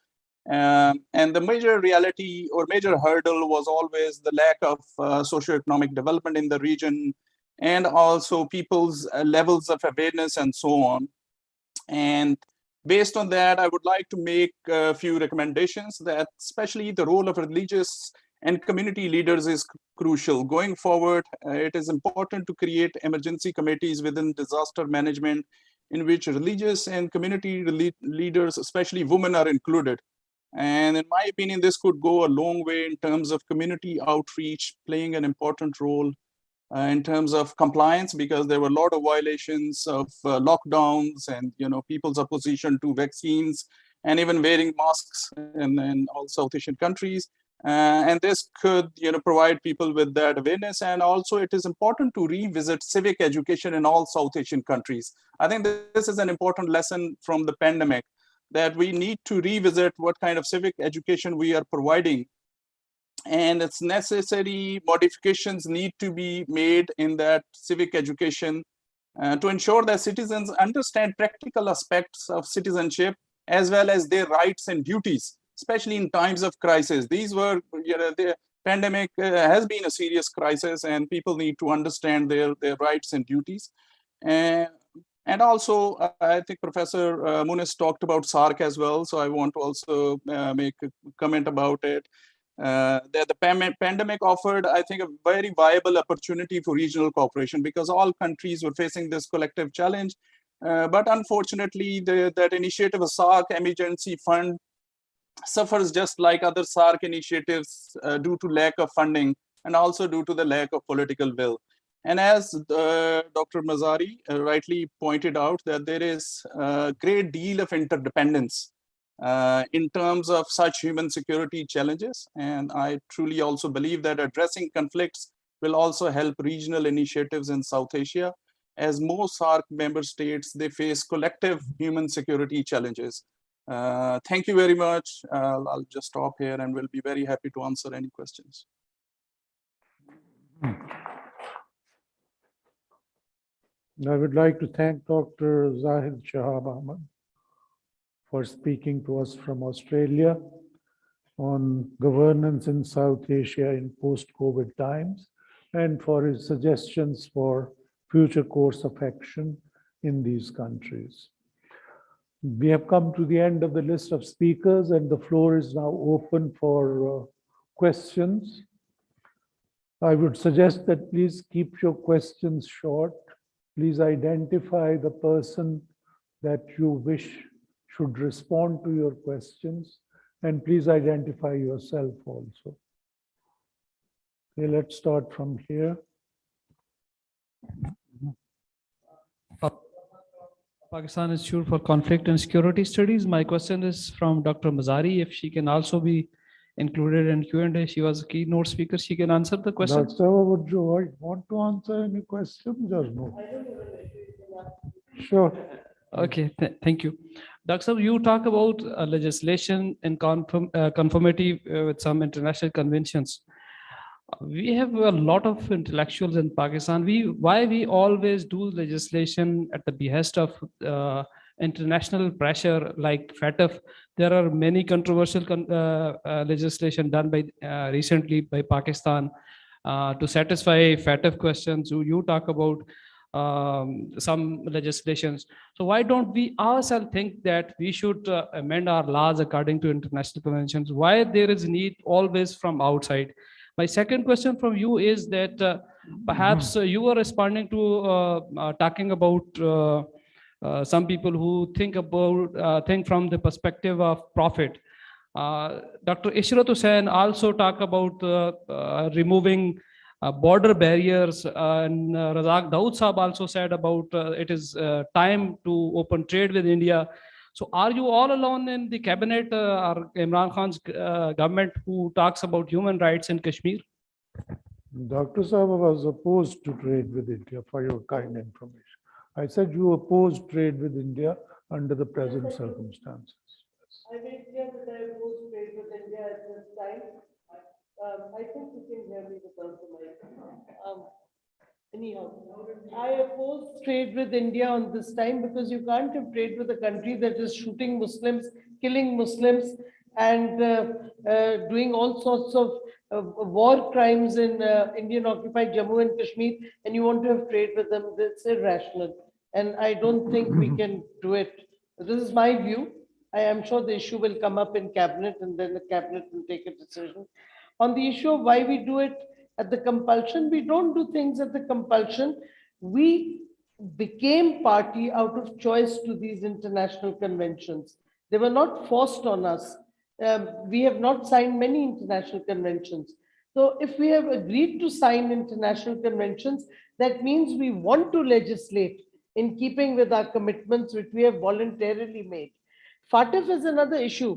And the major reality or major hurdle was always the lack of socio-economic development in the region, and also people's levels of awareness and so on. And based on that, I would like to make a few recommendations that especially the role of religious and community leaders is crucial. Going forward, it is important to create emergency committees within disaster management in which religious and community leaders, especially women, are included. And in my opinion, this could go a long way in terms of community outreach, playing an important role in terms of compliance, because there were a lot of violations of lockdowns and people's opposition to vaccines and even wearing masks in all South Asian countries. And this could provide people with that awareness. And also it is important to revisit civic education in all South Asian countries. I think this is an important lesson from the pandemic, that we need to revisit what kind of civic education we are providing. And it's necessary modifications need to be made in that civic education to ensure that citizens understand practical aspects of citizenship as well as their rights and duties, especially in times of crisis. These were, the pandemic has been a serious crisis, and people need to understand their rights and duties. And also, I think Professor Munis talked about SAARC as well, so I want to also make a comment about it. That the pandemic offered, I think, a very viable opportunity for regional cooperation, because all countries were facing this collective challenge. But unfortunately, that initiative of SAARC Emergency Fund suffers just like other SAARC initiatives due to lack of funding and also due to the lack of political will. And as Dr. Mazari rightly pointed out, that there is a great deal of interdependence in terms of such human security challenges. And I truly also believe that addressing conflicts will also help regional initiatives in South Asia, as most SAARC member states, they face collective human security challenges. Thank you very much. I'll just stop here and we'll be very happy to answer any questions. I would like to thank Dr. Zahid Shahab Ahmed for speaking to us from Australia on governance in South Asia in post-COVID times, and for his suggestions for future course of action in these countries. We have come to the end of the list of speakers, and the floor is now open for questions. I would suggest that please keep your questions short. Please identify the person that you wish should respond to your questions, and please identify yourself also. Okay, let's start from here. Pakistan Institute for Conflict and Security Studies. My question is from Dr. Mazari. If she can also be included in Q&A, she was a keynote speaker. She can answer the question. Dr. would you want to answer any questions or no? Sure. Okay, thank you. Dr. You talk about legislation in conformity with some international conventions. We have a lot of intellectuals in Pakistan. Why we always do legislation at the behest of international pressure like FATF? There are many controversial legislation done by recently by Pakistan to satisfy FATF questions. You talk about some legislations. So why don't we ourselves think that we should amend our laws according to international conventions? Why there is need always from outside? My second question from you is that perhaps you were responding to talking about some people who think from the perspective of profit. Dr. Ishrat Hussain also talked about removing border barriers, and Razak Daud Saab also said about it is time to open trade with India. So are you all alone in the cabinet or Imran Khan's government who talks about human rights in Kashmir? Dr. Saab was opposed to trade with India, for your kind information. I said you oppose trade with India under the present circumstances. I made clear that I oppose trade with India at this time. I think you can hear me without the mic. Anyhow, I oppose trade with India on this time because you can't have trade with a country that is shooting Muslims, killing Muslims, and doing all sorts of war crimes in Indian occupied Jammu and Kashmir, and you want to have trade with them. That's irrational. And I don't think we can do it. This is my view. I am sure the issue will come up in cabinet and then the cabinet will take a decision. On the issue of why we do it at the compulsion, we don't do things at the compulsion. We became party out of choice to these international conventions. They were not forced on us. We have not signed many international conventions. So if we have agreed to sign international conventions, that means we want to legislate in keeping with our commitments, which we have voluntarily made. FATF is another issue.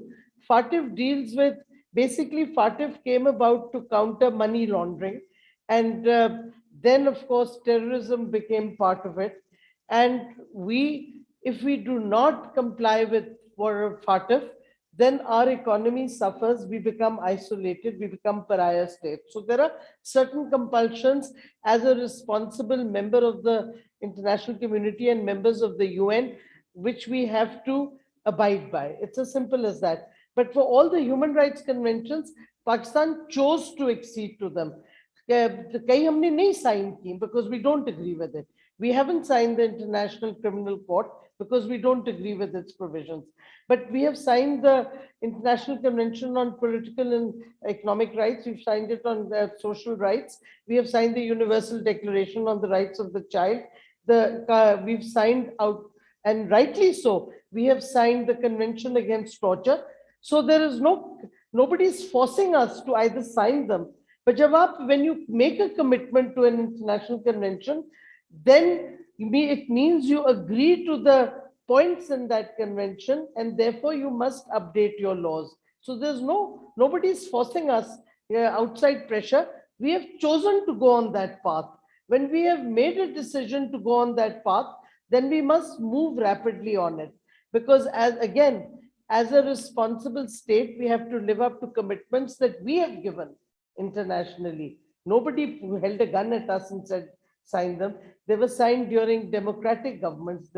FATF deals with, basically FATF came about to counter money laundering. And then of course, terrorism became part of it. And if we do not comply with FATF, then our economy suffers, we become isolated, we become pariah state. So there are certain compulsions as a responsible member of the international community and members of the UN, which we have to abide by. It's as simple as that. But for all the human rights conventions, Pakistan chose to accede to them. Kahi humne nahi sign ki because we don't agree with it. We haven't signed the International Criminal Court because we don't agree with its provisions. But we have signed the International Convention on Political and Economic Rights. We've signed it on social rights. We have signed the Universal Declaration on the Rights of the Child. We've signed out, and rightly so, we have signed the Convention Against Torture. So there is nobody is forcing us to either sign them. But when you make a commitment to an international convention, then it means you agree to the points in that convention, and therefore you must update your laws. So there's nobody is forcing us outside pressure. We have chosen to go on that path. When we have made a decision to go on that path, then we must move rapidly on it. Because as a responsible state, we have to live up to commitments that we have given internationally. Nobody held a gun at us and said, sign them. They were signed during democratic governments.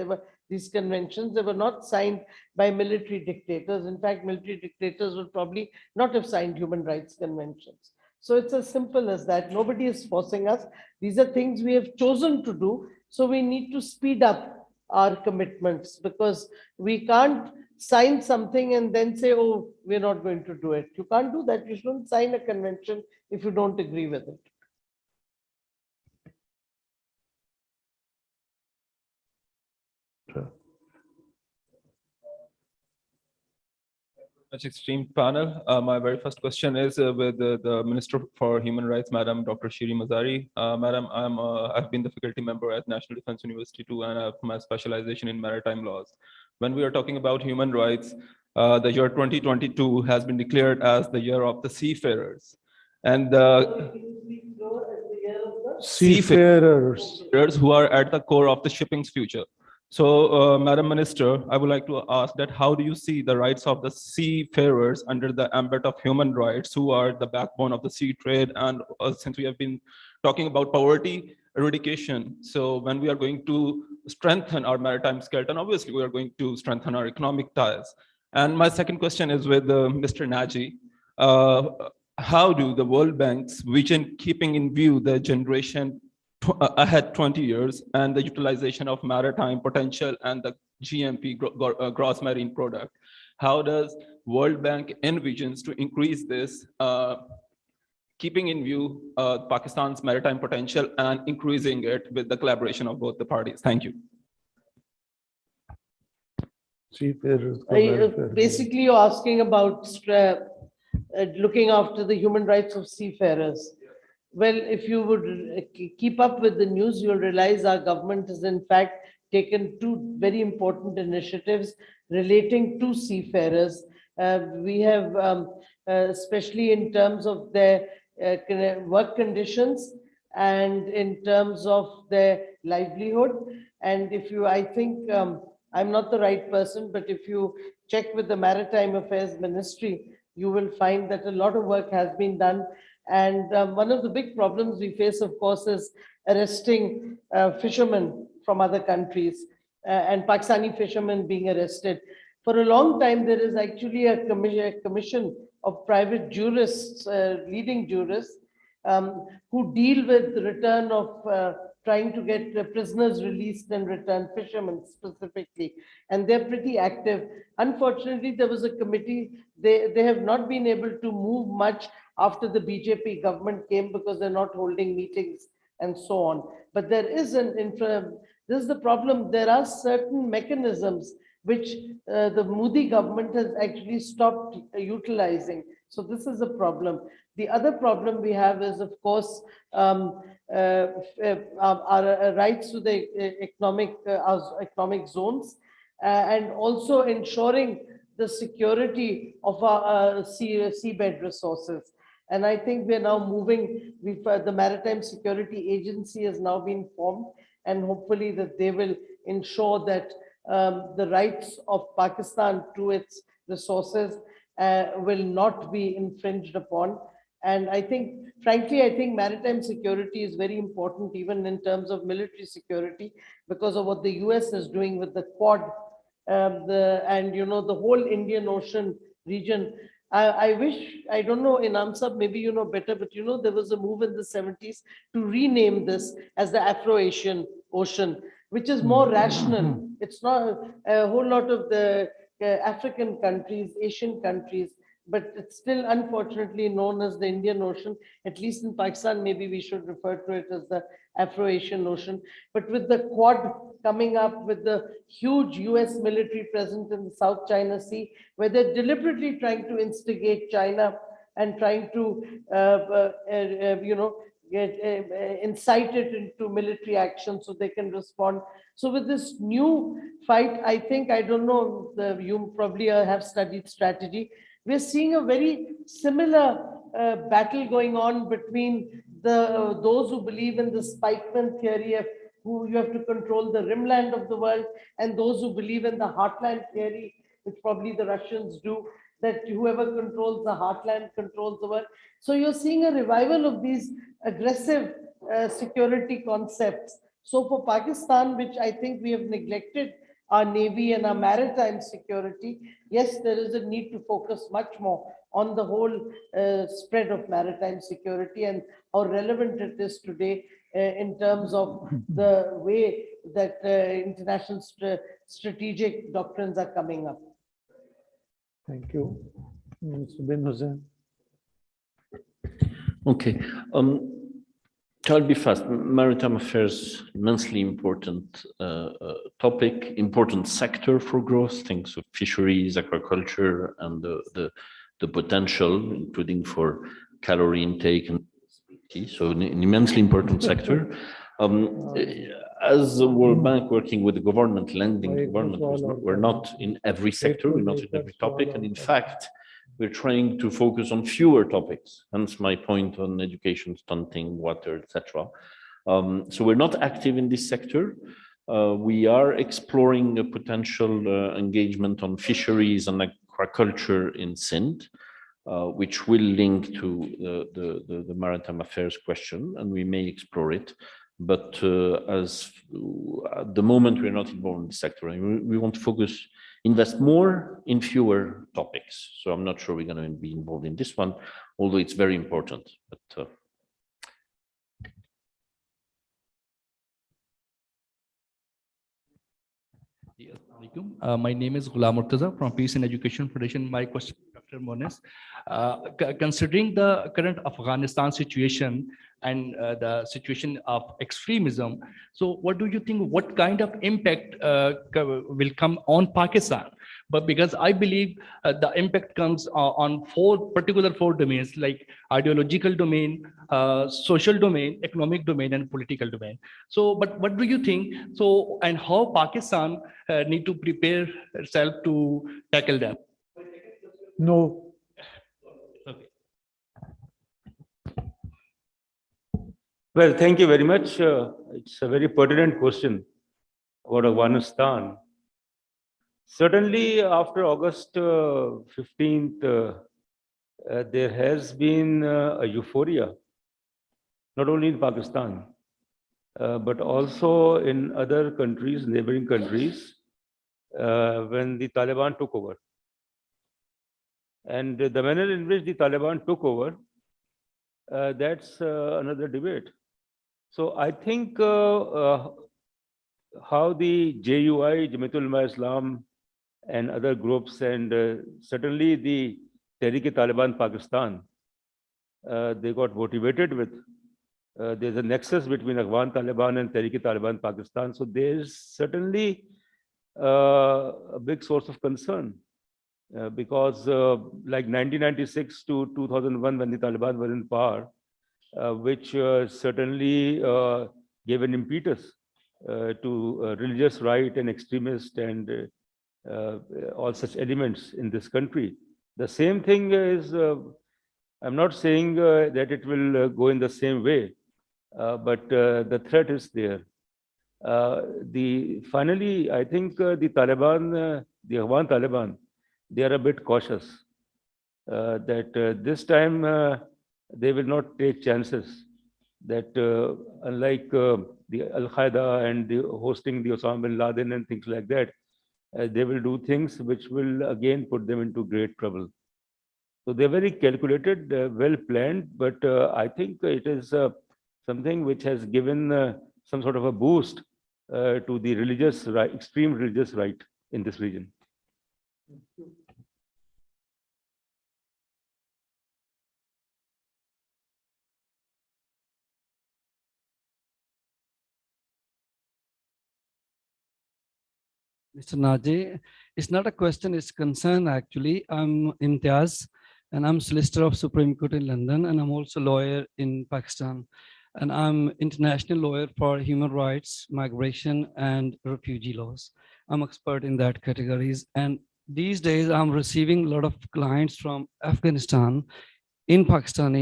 These conventions, they were not signed by military dictators. In fact, military dictators would probably not have signed human rights conventions. So it's as simple as that. Nobody is forcing us. These are things we have chosen to do. So we need to speed up our commitments, because we can't sign something and then say, oh, we're not going to do it. You can't do that. You shouldn't sign a convention if you don't agree with it. Much esteemed panel. My very first question is with the Minister for Human Rights, Madam Dr. Shiri Mazari. Madam, I've been the faculty member at National Defense University too, and I have my specialization in maritime laws. When we are talking about human rights, the year 2022 has been declared as the year of the seafarers. And the seafarers who are at the core of the shipping's future. So, Madam Minister, I would like to ask that how do you see the rights of the seafarers under the ambit of human rights, who are the backbone of the sea trade? And since we have been talking about poverty eradication, so when we are going to strengthen our maritime skeleton, obviously we are going to strengthen our economic ties. And my second question is with Mr. Naji. How do the World Bank's vision, keeping in view the generation ahead 20 years and the utilization of maritime potential and the GMP, gross marine product, how does World Bank envisions to increase this, keeping in view Pakistan's maritime potential and increasing it with the collaboration of both the parties? Thank you. Basically, you're asking about looking after the human rights of seafarers. Well, if you would keep up with the news, you'll realize our government has in fact taken two very important initiatives relating to seafarers. We have, especially in terms of their work conditions and in terms of their livelihood. And if you, I think, I'm not the right person, but if you check with the Maritime Affairs Ministry, you will find that a lot of work has been done. And one of the big problems we face, of course, is arresting fishermen from other countries and Pakistani fishermen being arrested. For a long time, there is actually a commission of private jurists, leading jurists, who deal with the return of trying to get prisoners released and returned, fishermen specifically, and they're pretty active. Unfortunately, there was a committee, they have not been able to move much after the BJP government came because they're not holding meetings and so on. But there is this is the problem, there are certain mechanisms which the Modi government has actually stopped utilizing. So this is a problem. The other problem we have is, of course, our rights to the economic zones and also ensuring the security of our seabed resources. And I think we're now moving, the Maritime Security Agency has now been formed, and hopefully that they will ensure that the rights of Pakistan to its resources will not be infringed upon. And I think, frankly, I think maritime security is very important, even in terms of military security, because of what the US is doing with the Quad, and you know, the whole Indian Ocean region. I wish, I don't know, in AMSAB, maybe you know better, but you know, there was a move in the 70s to rename this as the Afro-Asian Ocean, which is more rational. It's not a whole lot of the African countries, Asian countries, but it's still unfortunately known as the Indian Ocean. At least in Pakistan, maybe we should refer to it as the Afro-Asian Ocean. But with the Quad coming up, with the huge US military presence in the South China Sea, where they're deliberately trying to instigate China and trying to, you know, incite it into military action so they can respond. So with this new fight, I think, I don't know, you probably have studied strategy. We're seeing a very similar battle going on between those who believe in the Spikeman theory of who you have to control the rimland of the world, and those who believe in the heartland theory, which probably the Russians do, that whoever controls the heartland controls the world. So you're seeing a revival of these aggressive security concepts. So for Pakistan, which I think we have neglected our Navy and our maritime security, yes, there is a need to focus much more on the whole spread of maritime security and how relevant it is today in terms of the way that international strategic doctrines are coming up. Thank you. Mr. Bin Hussain. Okay. I'll be fast. Maritime affairs, immensely important topic, important sector for growth, things of fisheries, aquaculture, and the potential, including for calorie intake and so an immensely important sector. As the World Bank working with the government, lending the government, we're not in every sector, we're not in every topic, and in fact, we're trying to focus on fewer topics, hence my point on education, stunting, water, etc. So we're not active in this sector. We are exploring a potential engagement on fisheries and aquaculture in Sindh, which will link to the maritime affairs question, and we may explore it. But as at the moment, we're not involved in the sector, and we want to focus, invest more in fewer topics. So I'm not sure we're going to be involved in this one, although it's very important. But my name is Ghulam Murtaza from Peace and Education Foundation. My question, Dr. Mones, considering the current Afghanistan situation and the situation of extremism, so what do you think, what kind of impact will come on Pakistan? But because I believe the impact comes on four domains, like ideological domain, social domain, economic domain, and political domain. So, but what do you think? So, and how Pakistan need to prepare itself to tackle them? No. Okay. Well, thank you very much. It's a very pertinent question about Afghanistan. Certainly, after August 15th, there has been a euphoria, not only in Pakistan, but also in other countries, neighboring countries, when the Taliban took over. And the manner in which the Taliban took over, that's another debate. So I think how the JUI, Jamiatul Ulama Islam, and other groups, and certainly the Tehreek-e-Taliban Pakistan, they got motivated with. There's a nexus between Afghan Taliban and Tehreek-e-Taliban Pakistan. So there's certainly a big source of concern because like 1996 to 2001, when the Taliban were in power, which certainly gave an impetus to religious right and extremist and all such elements in this country. The same thing is, I'm not saying that it will go in the same way, but the threat is there. Finally, I think the Taliban, the Afghan Taliban, they are a bit cautious that this time they will not take chances. That unlike the Al-Qaeda and the hosting the Osama bin Laden and things like that, they will do things which will again put them into great trouble. So they're very calculated, well planned, but I think it is something which has given some sort of a boost to the religious right, extreme religious right in this region. Mr. Najee, it's not a question, it's concern actually. I'm Imtiaz and I'm Solicitor of Supreme Court in London, and I'm also lawyer in Pakistan. And I'm international lawyer for human rights, migration, and refugee laws. I'm expert in that categories. And these days I'm receiving a lot of clients from Afghanistan in Pakistan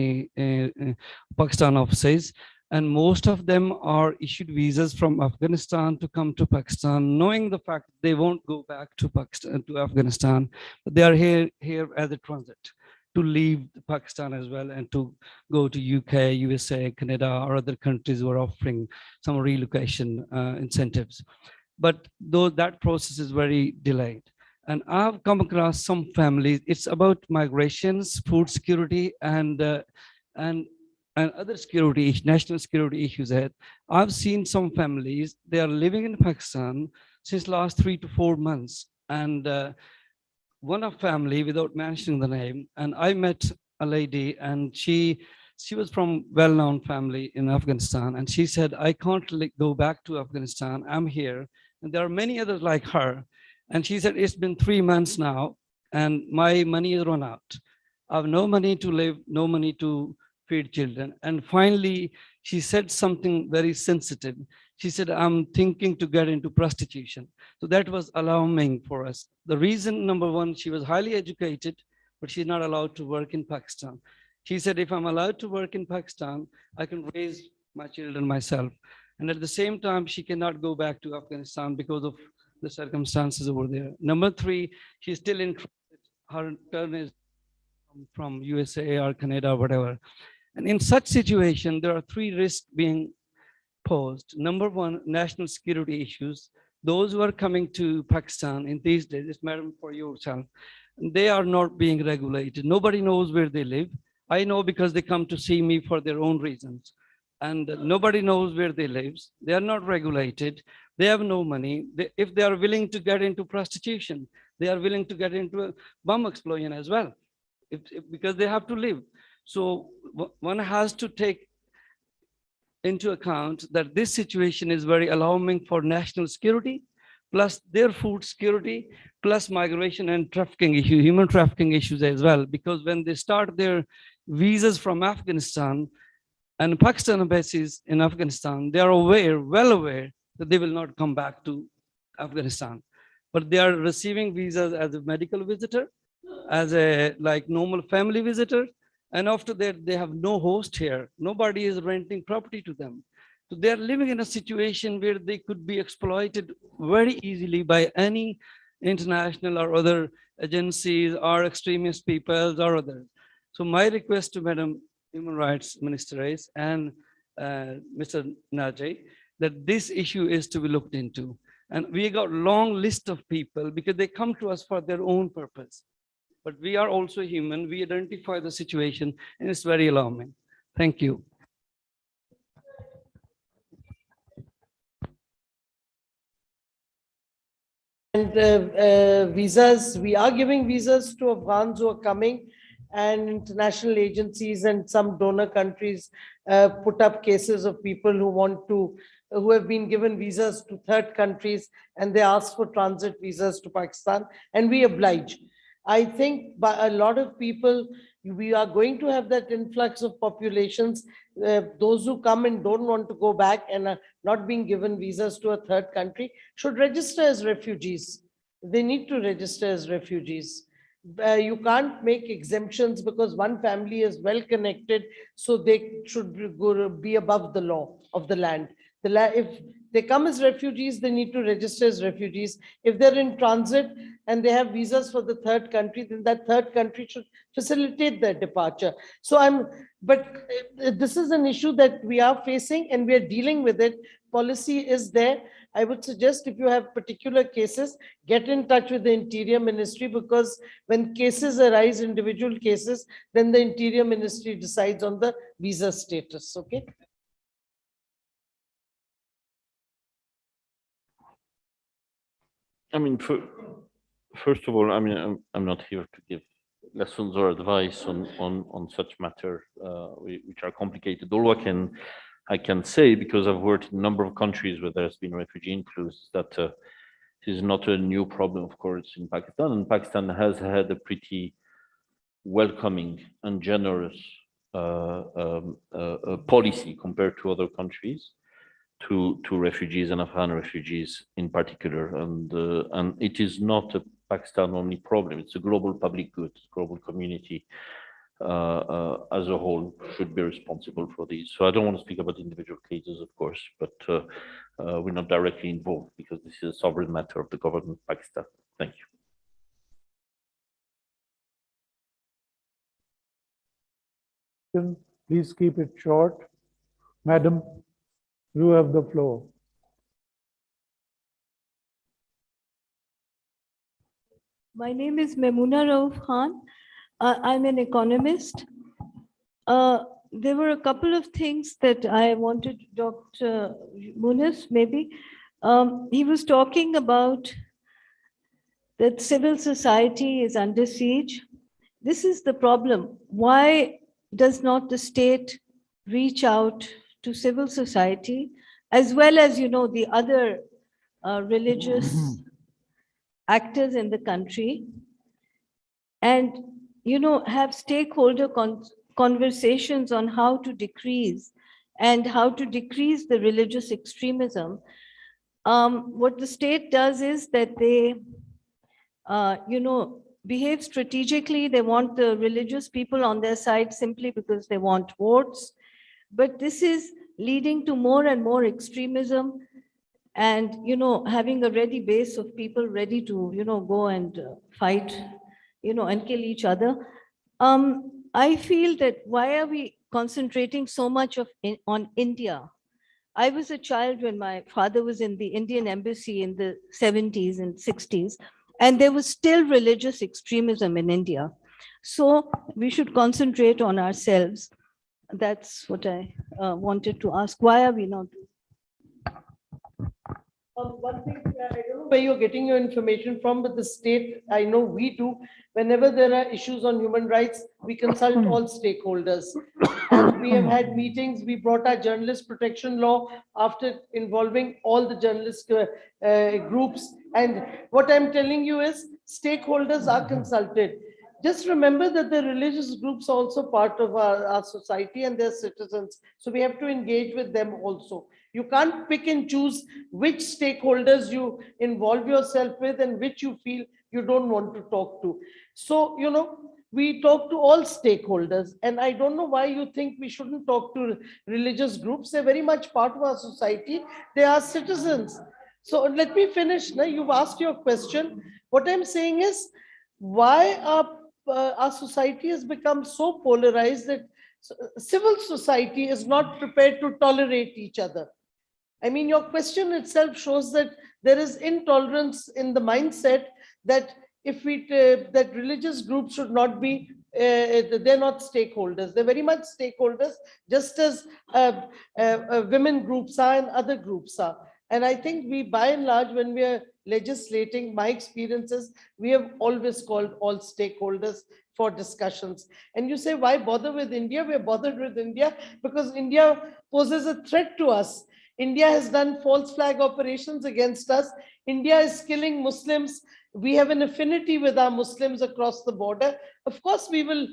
offices. And most of them are issued visas from Afghanistan to come to Pakistan, knowing the fact they won't go back to Pakistan, to Afghanistan, but they are here as a transit to leave Pakistan as well and to go to UK, USA, Canada, or other countries who are offering some relocation incentives. But though that process is very delayed. And I've come across some families, it's about migrations, food security, and other security, national security issues ahead. I've seen some families, they are living in Pakistan since last 3 to 4 months. And one of family, without mentioning the name, and I met a lady and she was from well-known family in Afghanistan. And she said, I can't go back to Afghanistan, I'm here. And there are many others like her. And she said, it's been 3 months now and my money is run out. I have no money to live, no money to feed children. And finally, she said something very sensitive. She said, I'm thinking to get into prostitution. So that was alarming for us. The reason, number one, she was highly educated, but she's not allowed to work in Pakistan. She said, if I'm allowed to work in Pakistan, I can raise my children myself. And at the same time, she cannot go back to Afghanistan because of the circumstances over there. Number three, she's still in transit. Her turn is from USA or Canada or whatever. And in such situation, there are 3 risks being posed. Number one, national security issues. Those who are coming to Pakistan in these days, it's madam for yourself, they are not being regulated. Nobody knows where they live. I know because they come to see me for their own reasons. And nobody knows where they live. They are not regulated. They have no money. If they are willing to get into prostitution, they are willing to get into a bomb explosion as well, because they have to live. So one has to take into account that this situation is very alarming for national security, plus their food security, plus migration and trafficking issues, human trafficking issues as well. Because when they start their visas from Afghanistan and Pakistan embassies in Afghanistan, they are aware, well aware that they will not come back to Afghanistan. But they are receiving visas as a medical visitor, as a like normal family visitor, And after that, they have no host here. Nobody is renting property to them. So they're living in a situation where they could be exploited very easily by any international or other agencies or extremist peoples or others. So my request to Madam Human Rights Minister is, and Mr. Najai, that this issue is to be looked into. And we got long list of people because they come to us for their own purpose. But we are also human. We identify the situation and it's very alarming. Thank you. And visas, we are giving visas to Afghans who are coming, and international agencies and some donor countries put up cases of people who have been given visas to third countries, and they ask for transit visas to Pakistan, and we oblige. I think by a lot of people, we are going to have that influx of populations. Those who come and don't want to go back and are not being given visas to a third country should register as refugees. They need to register as refugees. You can't make exemptions because one family is well connected, so they should be above the law of the land. If they come as refugees, they need to register as refugees. If they're in transit and they have visas for the third country, then that third country should facilitate their departure. But this is an issue that we are facing and we are dealing with it. Policy is there. I would suggest if you have particular cases, get in touch with the Interior Ministry, because when cases arise, individual cases, then the Interior Ministry decides on the visa status, okay? I mean, first of all, I mean, I'm not here to give lessons or advice on such matter, which are complicated. All I can say, because I've worked in a number of countries where there's been refugee influx, that this is not a new problem, of course, in Pakistan. And Pakistan has had a pretty welcoming and generous policy compared to other countries to refugees and Afghan refugees in particular. And it is not a Pakistan only problem. It's a global public good. Global community as a whole should be responsible for these. So I don't want to speak about individual cases, of course, but we're not directly involved because this is a sovereign matter of the government of Pakistan. Thank you. Please keep it short. Madam, you have the floor. My name is Memuna Rauf Khan. I'm an economist. There were a couple of things that I wanted Dr. Muniz, maybe. He was talking about that civil society is under siege. This is the problem. Why does not the state reach out to civil society, as well as, the other religious actors in the country, and have stakeholder conversations on how to decrease the religious extremism? What the state does is that they behave strategically. They want the religious people on their side simply because they want votes. But this is leading to more and more extremism and, having a ready base of people ready to, go and fight, and kill each other. I feel that why are we concentrating so much on India? I was a child when my father was in the Indian embassy in the 70s and 60s, and there was still religious extremism in India. So we should concentrate on ourselves. That's what I wanted to ask. Why are we not? One thing, I don't know where you're getting your information from, but the state, I know we do. Whenever there are issues on human rights, we consult all stakeholders. And we have had meetings. We brought our journalist protection law after involving all the journalist groups. And what I'm telling you is stakeholders are consulted. Just remember that the religious groups are also part of our society and they're citizens. So we have to engage with them also. You can't pick and choose which stakeholders you involve yourself with and which you feel you don't want to talk to. So, we talk to all stakeholders. And I don't know why you think we shouldn't talk to religious groups. They're very much part of our society. They are citizens. So let me finish. Now, you've asked your question. What I'm saying is, why our society has become so polarized that civil society is not prepared to tolerate each other. I mean, your question itself shows that there is intolerance in the mindset that if we that religious groups should not be, they're not stakeholders. They're very much stakeholders, just as women groups are and other groups are. And I think we, by and large, when we are legislating, my experiences, we have always called all stakeholders for discussions. And you say, why bother with India? We're bothered with India because India poses a threat to us. India has done false flag operations against us. India is killing Muslims. We have an affinity with our Muslims across the border. Of course, we will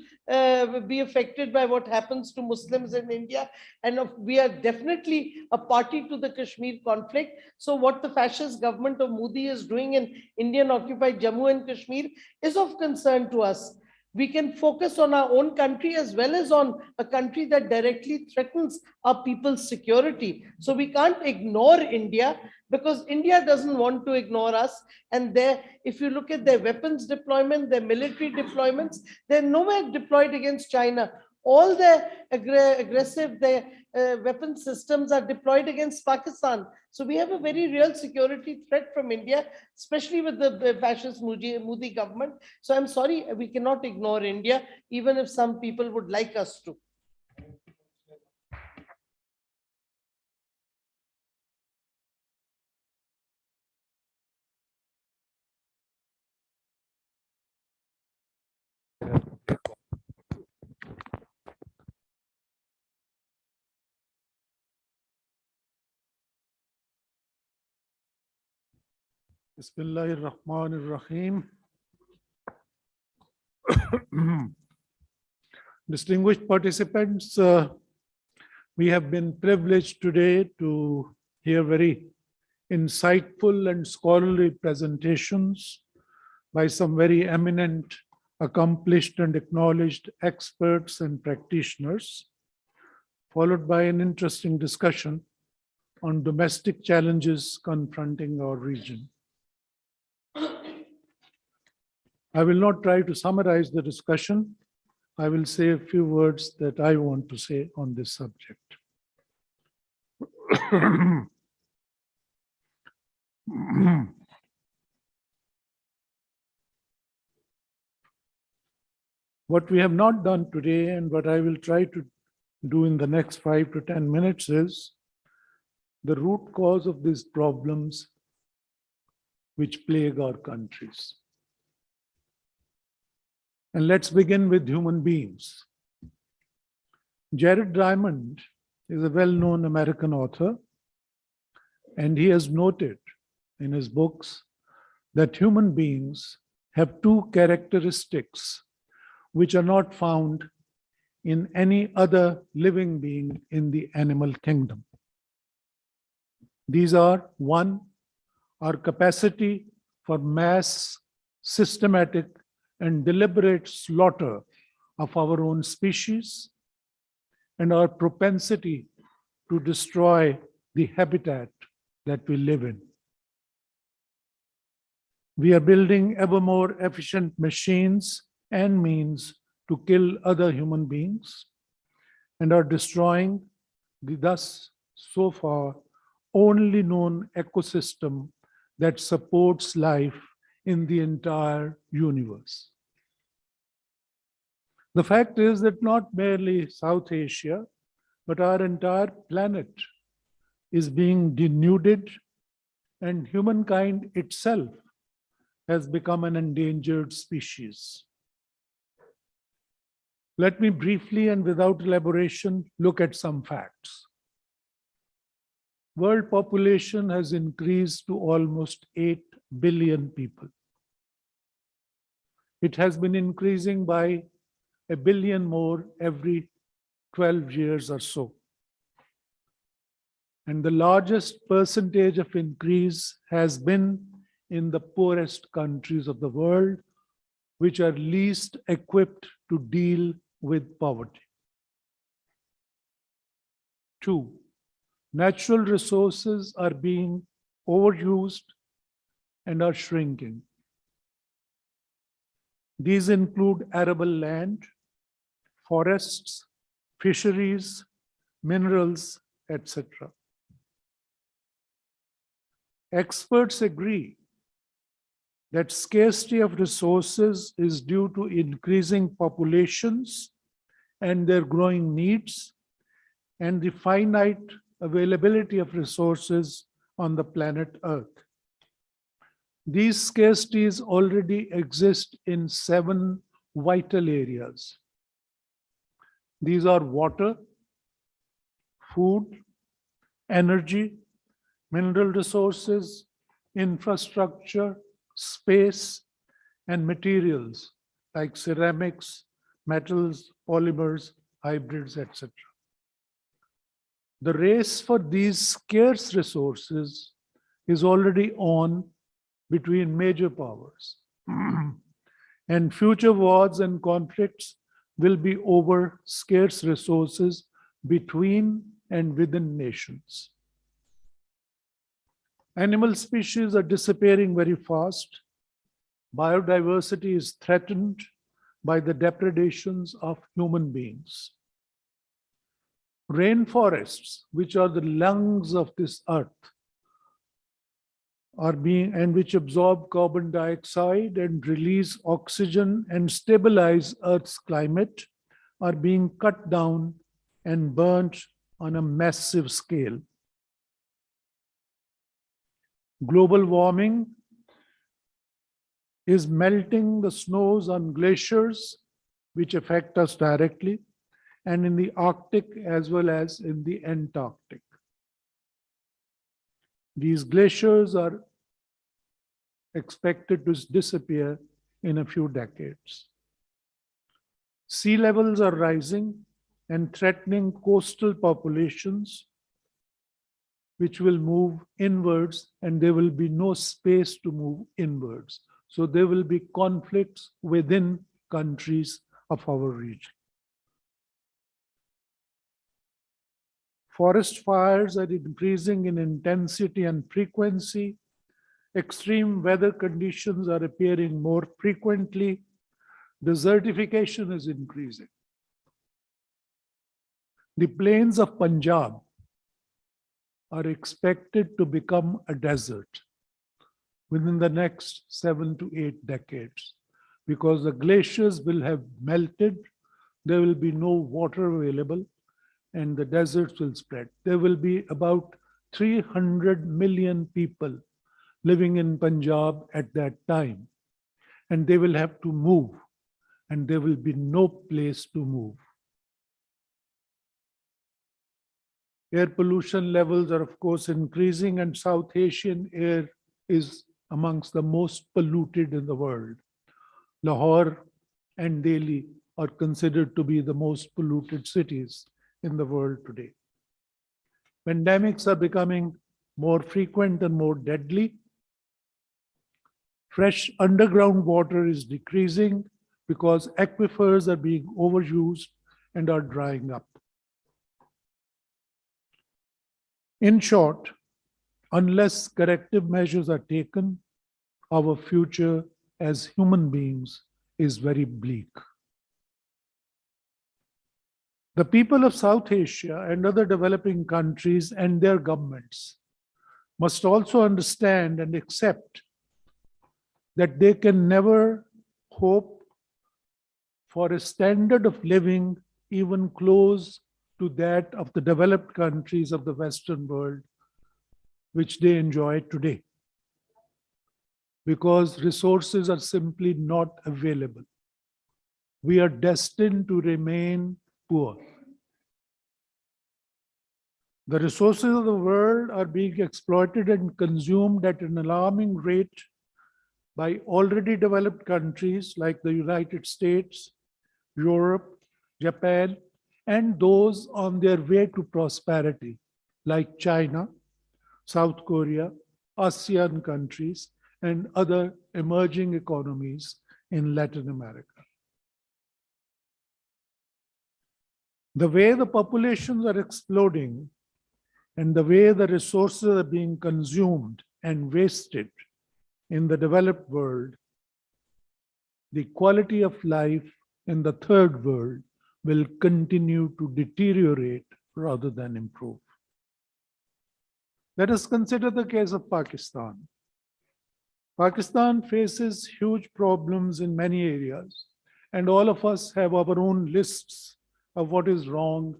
be affected by what happens to Muslims in India. And we are definitely a party to the Kashmir conflict. So what the fascist government of Modi is doing in Indian occupied Jammu and Kashmir is of concern to us. We can focus on our own country as well as on a country that directly threatens our people's security. So we can't ignore India because India doesn't want to ignore us. And if you look at their weapons deployment, their military deployments, they're nowhere deployed against China. All their aggressive weapon systems are deployed against Pakistan. So we have a very real security threat from India, especially with the fascist Modi government. So I'm sorry, we cannot ignore India, even if some people would like us to. Bismillahirrahmanirrahim. Distinguished participants, we have been privileged today to hear very insightful and scholarly presentations by some very eminent, accomplished and acknowledged experts and practitioners, followed by an interesting discussion on domestic challenges confronting our region. I will not try to summarize the discussion. I will say a few words that I want to say on this subject. What we have not done today and what I will try to do in the next 5 to 10 minutes is the root cause of these problems which plague our countries. And let's begin with human beings. Jared Diamond is a well-known American author, and he has noted in his books that human beings have two characteristics which are not found in any other living being in the animal kingdom. These are, one, our capacity for mass, systematic, and deliberate slaughter of our own species, and our propensity to destroy the habitat that we live in. We are building ever more efficient machines and means to kill other human beings and are destroying the thus so far only known ecosystem that supports life in the entire universe. The fact is that not merely South Asia, but our entire planet is being denuded, and humankind itself has become an endangered species. Let me briefly and without elaboration look at some facts. World population has increased to almost 8 billion people. It has been increasing by 1 billion more every 12 years or so. And the largest percentage of increase has been in the poorest countries of the world, which are least equipped to deal with poverty. 2, natural resources are being overused and are shrinking. These include arable land, forests, fisheries, minerals, etc. Experts agree that scarcity of resources is due to increasing populations and their growing needs and the finite availability of resources on the planet Earth. These scarcities already exist in 7 vital areas. These are water, food, energy, mineral resources, infrastructure, space, and materials like ceramics, metals, polymers, hybrids, etc. The race for these scarce resources is already on between major powers. And future wars and conflicts will be over scarce resources between and within nations. Animal species are disappearing very fast. Biodiversity is threatened by the depredations of human beings. Rainforests, which are the lungs of this earth, and which absorb carbon dioxide and release oxygen and stabilize Earth's climate, are being cut down and burnt on a massive scale. Global warming is melting the snows on glaciers, which affect us directly, and in the Arctic as well as in the Antarctic. These glaciers are expected to disappear in a few decades. Sea levels are rising and threatening coastal populations, which will move inwards, and there will be no space to move inwards. So there will be conflicts within countries of our region. Forest fires are increasing in intensity and frequency. Extreme weather conditions are appearing more frequently. Desertification is increasing. The plains of Punjab are expected to become a desert within the next 7 to 8 decades because the glaciers will have melted, there will be no water available, and the deserts will spread. There will be about 300 million people living in Punjab at that time, and they will have to move, and there will be no place to move. Air pollution levels are, of course, increasing, and South Asian air is amongst the most polluted in the world. Lahore and Delhi are considered to be the most polluted cities in the world today. Pandemics are becoming more frequent and more deadly. Fresh underground water is decreasing because aquifers are being overused and are drying up. In short, unless corrective measures are taken, our future as human beings is very bleak. The people of South Asia and other developing countries and their governments must also understand and accept that they can never hope for a standard of living even close to that of the developed countries of the Western world, which they enjoy today, because resources are simply not available. We are destined to remain poor. The resources of the world are being exploited and consumed at an alarming rate by already developed countries like the United States, Europe, Japan, and those on their way to prosperity like China, South Korea, ASEAN countries, and other emerging economies in Latin America. The way the populations are exploding and the way the resources are being consumed and wasted in the developed world, the quality of life in the third world will continue to deteriorate rather than improve. Let us consider the case of Pakistan. Pakistan faces huge problems in many areas, and all of us have our own lists of what is wrong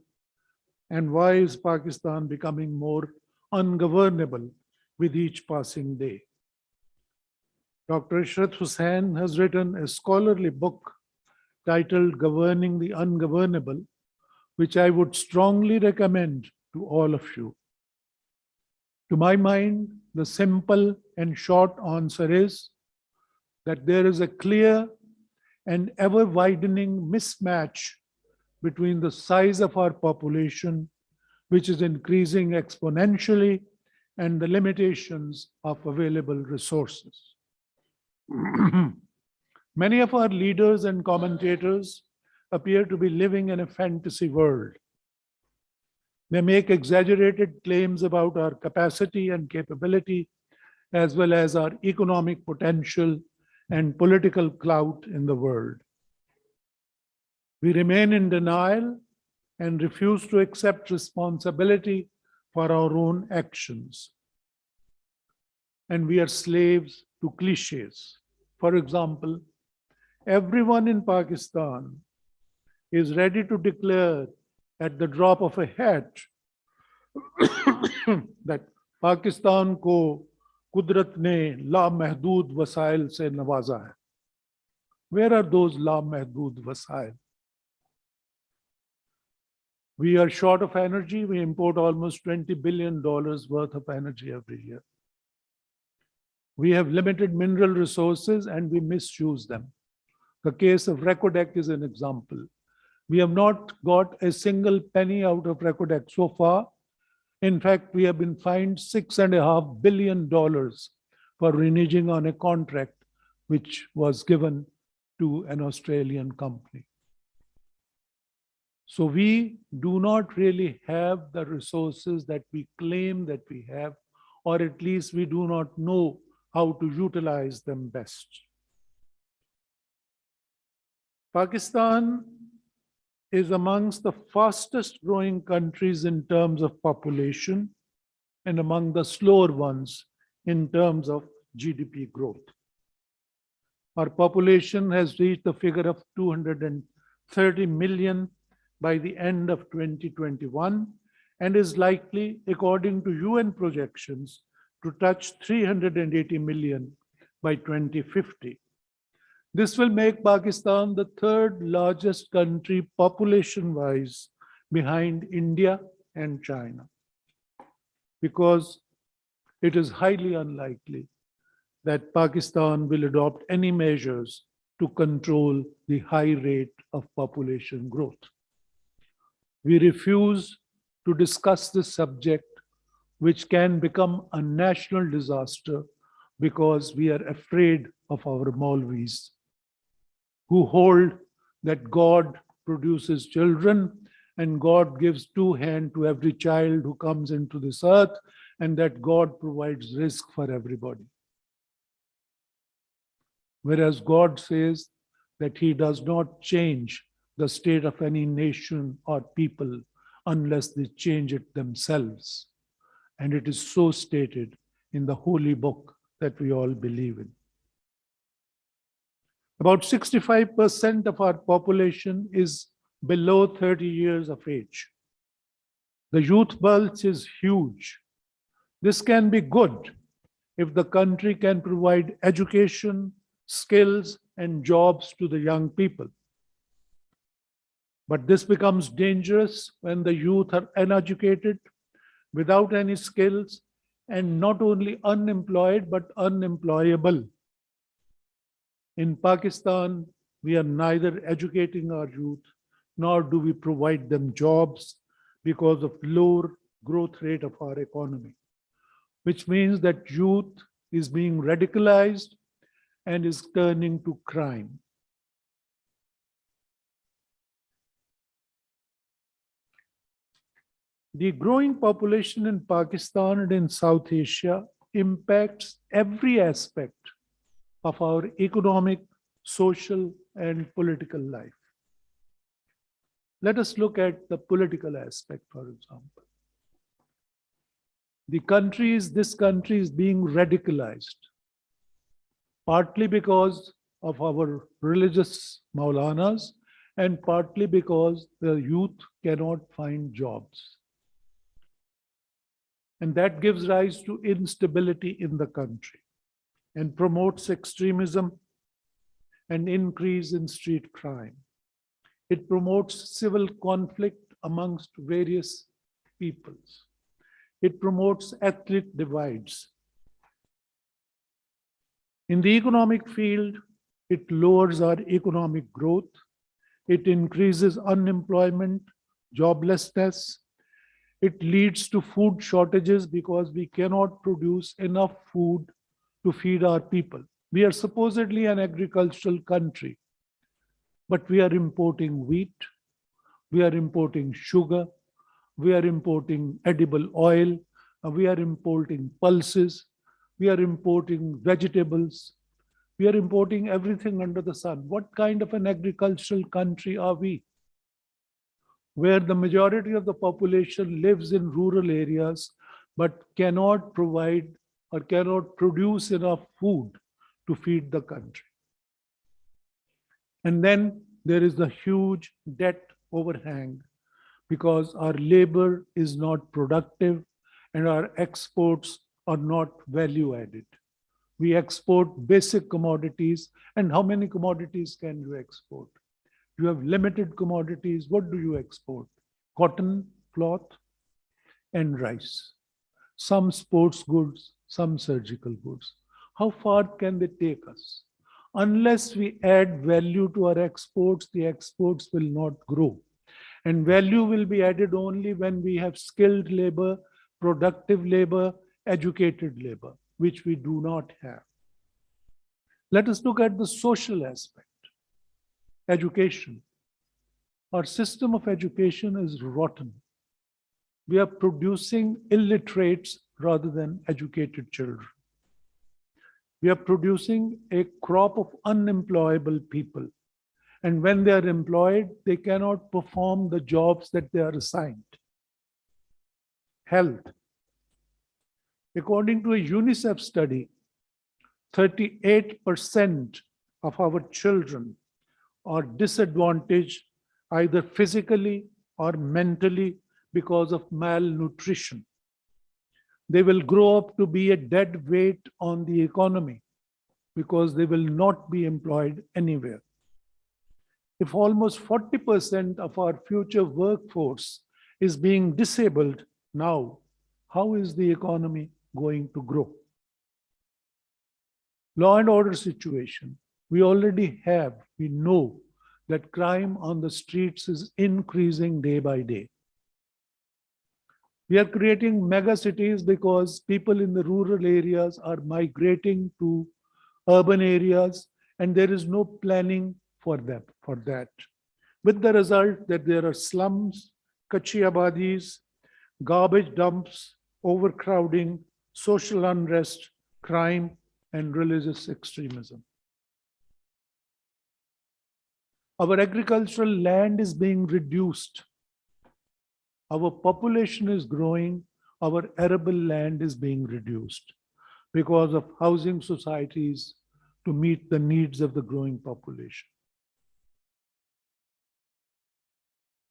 and why is Pakistan becoming more ungovernable with each passing day. Dr. Ishrat Hussain has written a scholarly book titled Governing the Ungovernable, which I would strongly recommend to all of you. To my mind, the simple and short answer is that there is a clear and ever-widening mismatch between the size of our population, which is increasing exponentially, and the limitations of available resources. Many of our leaders and commentators appear to be living in a fantasy world. They make exaggerated claims about our capacity and capability, as well as our economic potential and political clout in the world. We remain in denial and refuse to accept responsibility for our own actions. And we are slaves to cliches. For example, everyone in Pakistan is ready to declare at the drop of a hat that Pakistan ko Kudrat ne lamehdud wasail se nawaza hai. Where are those lamehdud wasail? We are short of energy. We import almost $20 billion worth of energy every year. We have limited mineral resources and we misuse them. The case of Recordec is an example. We have not got a single penny out of Recordec so far. In fact, we have been fined $6.5 billion for reneging on a contract which was given to an Australian company. So we do not really have the resources that we claim that we have, or at least we do not know how to utilize them best. Pakistan is amongst the fastest growing countries in terms of population and among the slower ones in terms of GDP growth. Our population has reached the figure of 230 million by the end of 2021 and is likely, according to UN projections, to touch 380 million by 2050. This will make Pakistan the third largest country population-wise behind India and China, because it is highly unlikely that Pakistan will adopt any measures to control the high rate of population growth. We refuse to discuss this subject, which can become a national disaster, because we are afraid of our Maulvis, who hold that God produces children and God gives 2 hands to every child who comes into this earth, and that God provides risk for everybody. Whereas God says that he does not change the state of any nation or people unless they change it themselves. And it is so stated in the holy book that we all believe in. About 65% of our population is below 30 years of age. The youth bulge is huge. This can be good if the country can provide education, skills, and jobs to the young people. But this becomes dangerous when the youth are uneducated, without any skills, and not only unemployed, but unemployable. In Pakistan, we are neither educating our youth, nor do we provide them jobs because of lower growth rate of our economy, which means that youth is being radicalized and is turning to crime. The growing population in Pakistan and in South Asia impacts every aspect of our economic, social, and political life. Let us look at the political aspect, for example. This country is being radicalized, partly because of our religious Maulanas and partly because the youth cannot find jobs. And that gives rise to instability in the country and promotes extremism and increase in street crime. It promotes civil conflict amongst various peoples. It promotes ethnic divides. In the economic field, it lowers our economic growth. It increases unemployment, joblessness. It leads to food shortages because we cannot produce enough food to feed our people. We are supposedly an agricultural country, but we are importing wheat, we are importing sugar, we are importing edible oil, we are importing pulses, we are importing vegetables, we are importing everything under the sun. What kind of an agricultural country are we? Where the majority of the population lives in rural areas but cannot provide or cannot produce enough food to feed the country. And then there is the huge debt overhang because our labor is not productive and our exports are not value added. We export basic commodities, and how many commodities can you export? You have limited commodities. What do you export? Cotton, cloth, and rice. Some sports goods, some surgical goods. How far can they take us? Unless we add value to our exports, the exports will not grow. And value will be added only when we have skilled labor, productive labor, educated labor, which we do not have. Let us look at the social aspect. Education. Our system of education is rotten. We are producing illiterates rather than educated children. We are producing a crop of unemployable people. And when they are employed, they cannot perform the jobs that they are assigned. Health. According to a UNICEF study, 38% of our children are disadvantaged either physically or mentally because of malnutrition. They will grow up to be a dead weight on the economy because they will not be employed anywhere. If almost 40% of our future workforce is being disabled now, how is the economy going to grow? Law and order situation. We know that crime on the streets is increasing day by day. We are creating mega cities because people in the rural areas are migrating to urban areas and there is no planning for that. With the result that there are slums, kachi abadis, garbage dumps, overcrowding, social unrest, crime, and religious extremism. Our agricultural land is being reduced. Our population is growing. Our arable land is being reduced because of housing societies to meet the needs of the growing population.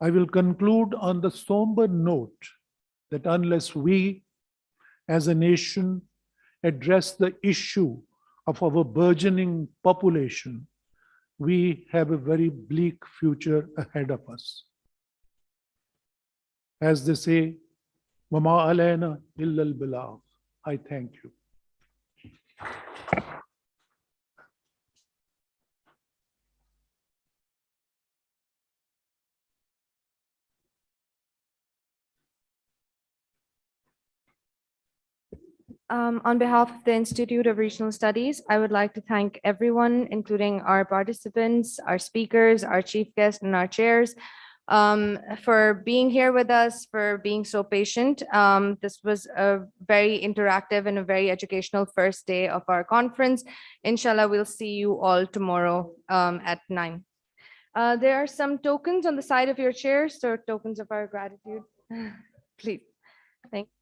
I will conclude on the somber note that unless we as a nation address the issue of our burgeoning population, we have a very bleak future ahead of us. As they say, Wama alayna illa al-balagh. I thank you. On behalf of the Institute of Regional Studies, I would like to thank everyone, including our participants, our speakers, our chief guest, and our chairs, for being here with us, for being so patient. This was a very interactive and a very educational first day of our conference. Inshallah, we'll see you all tomorrow at 9. There are some tokens on the side of your chairs, so tokens of our gratitude. Please. Thank you.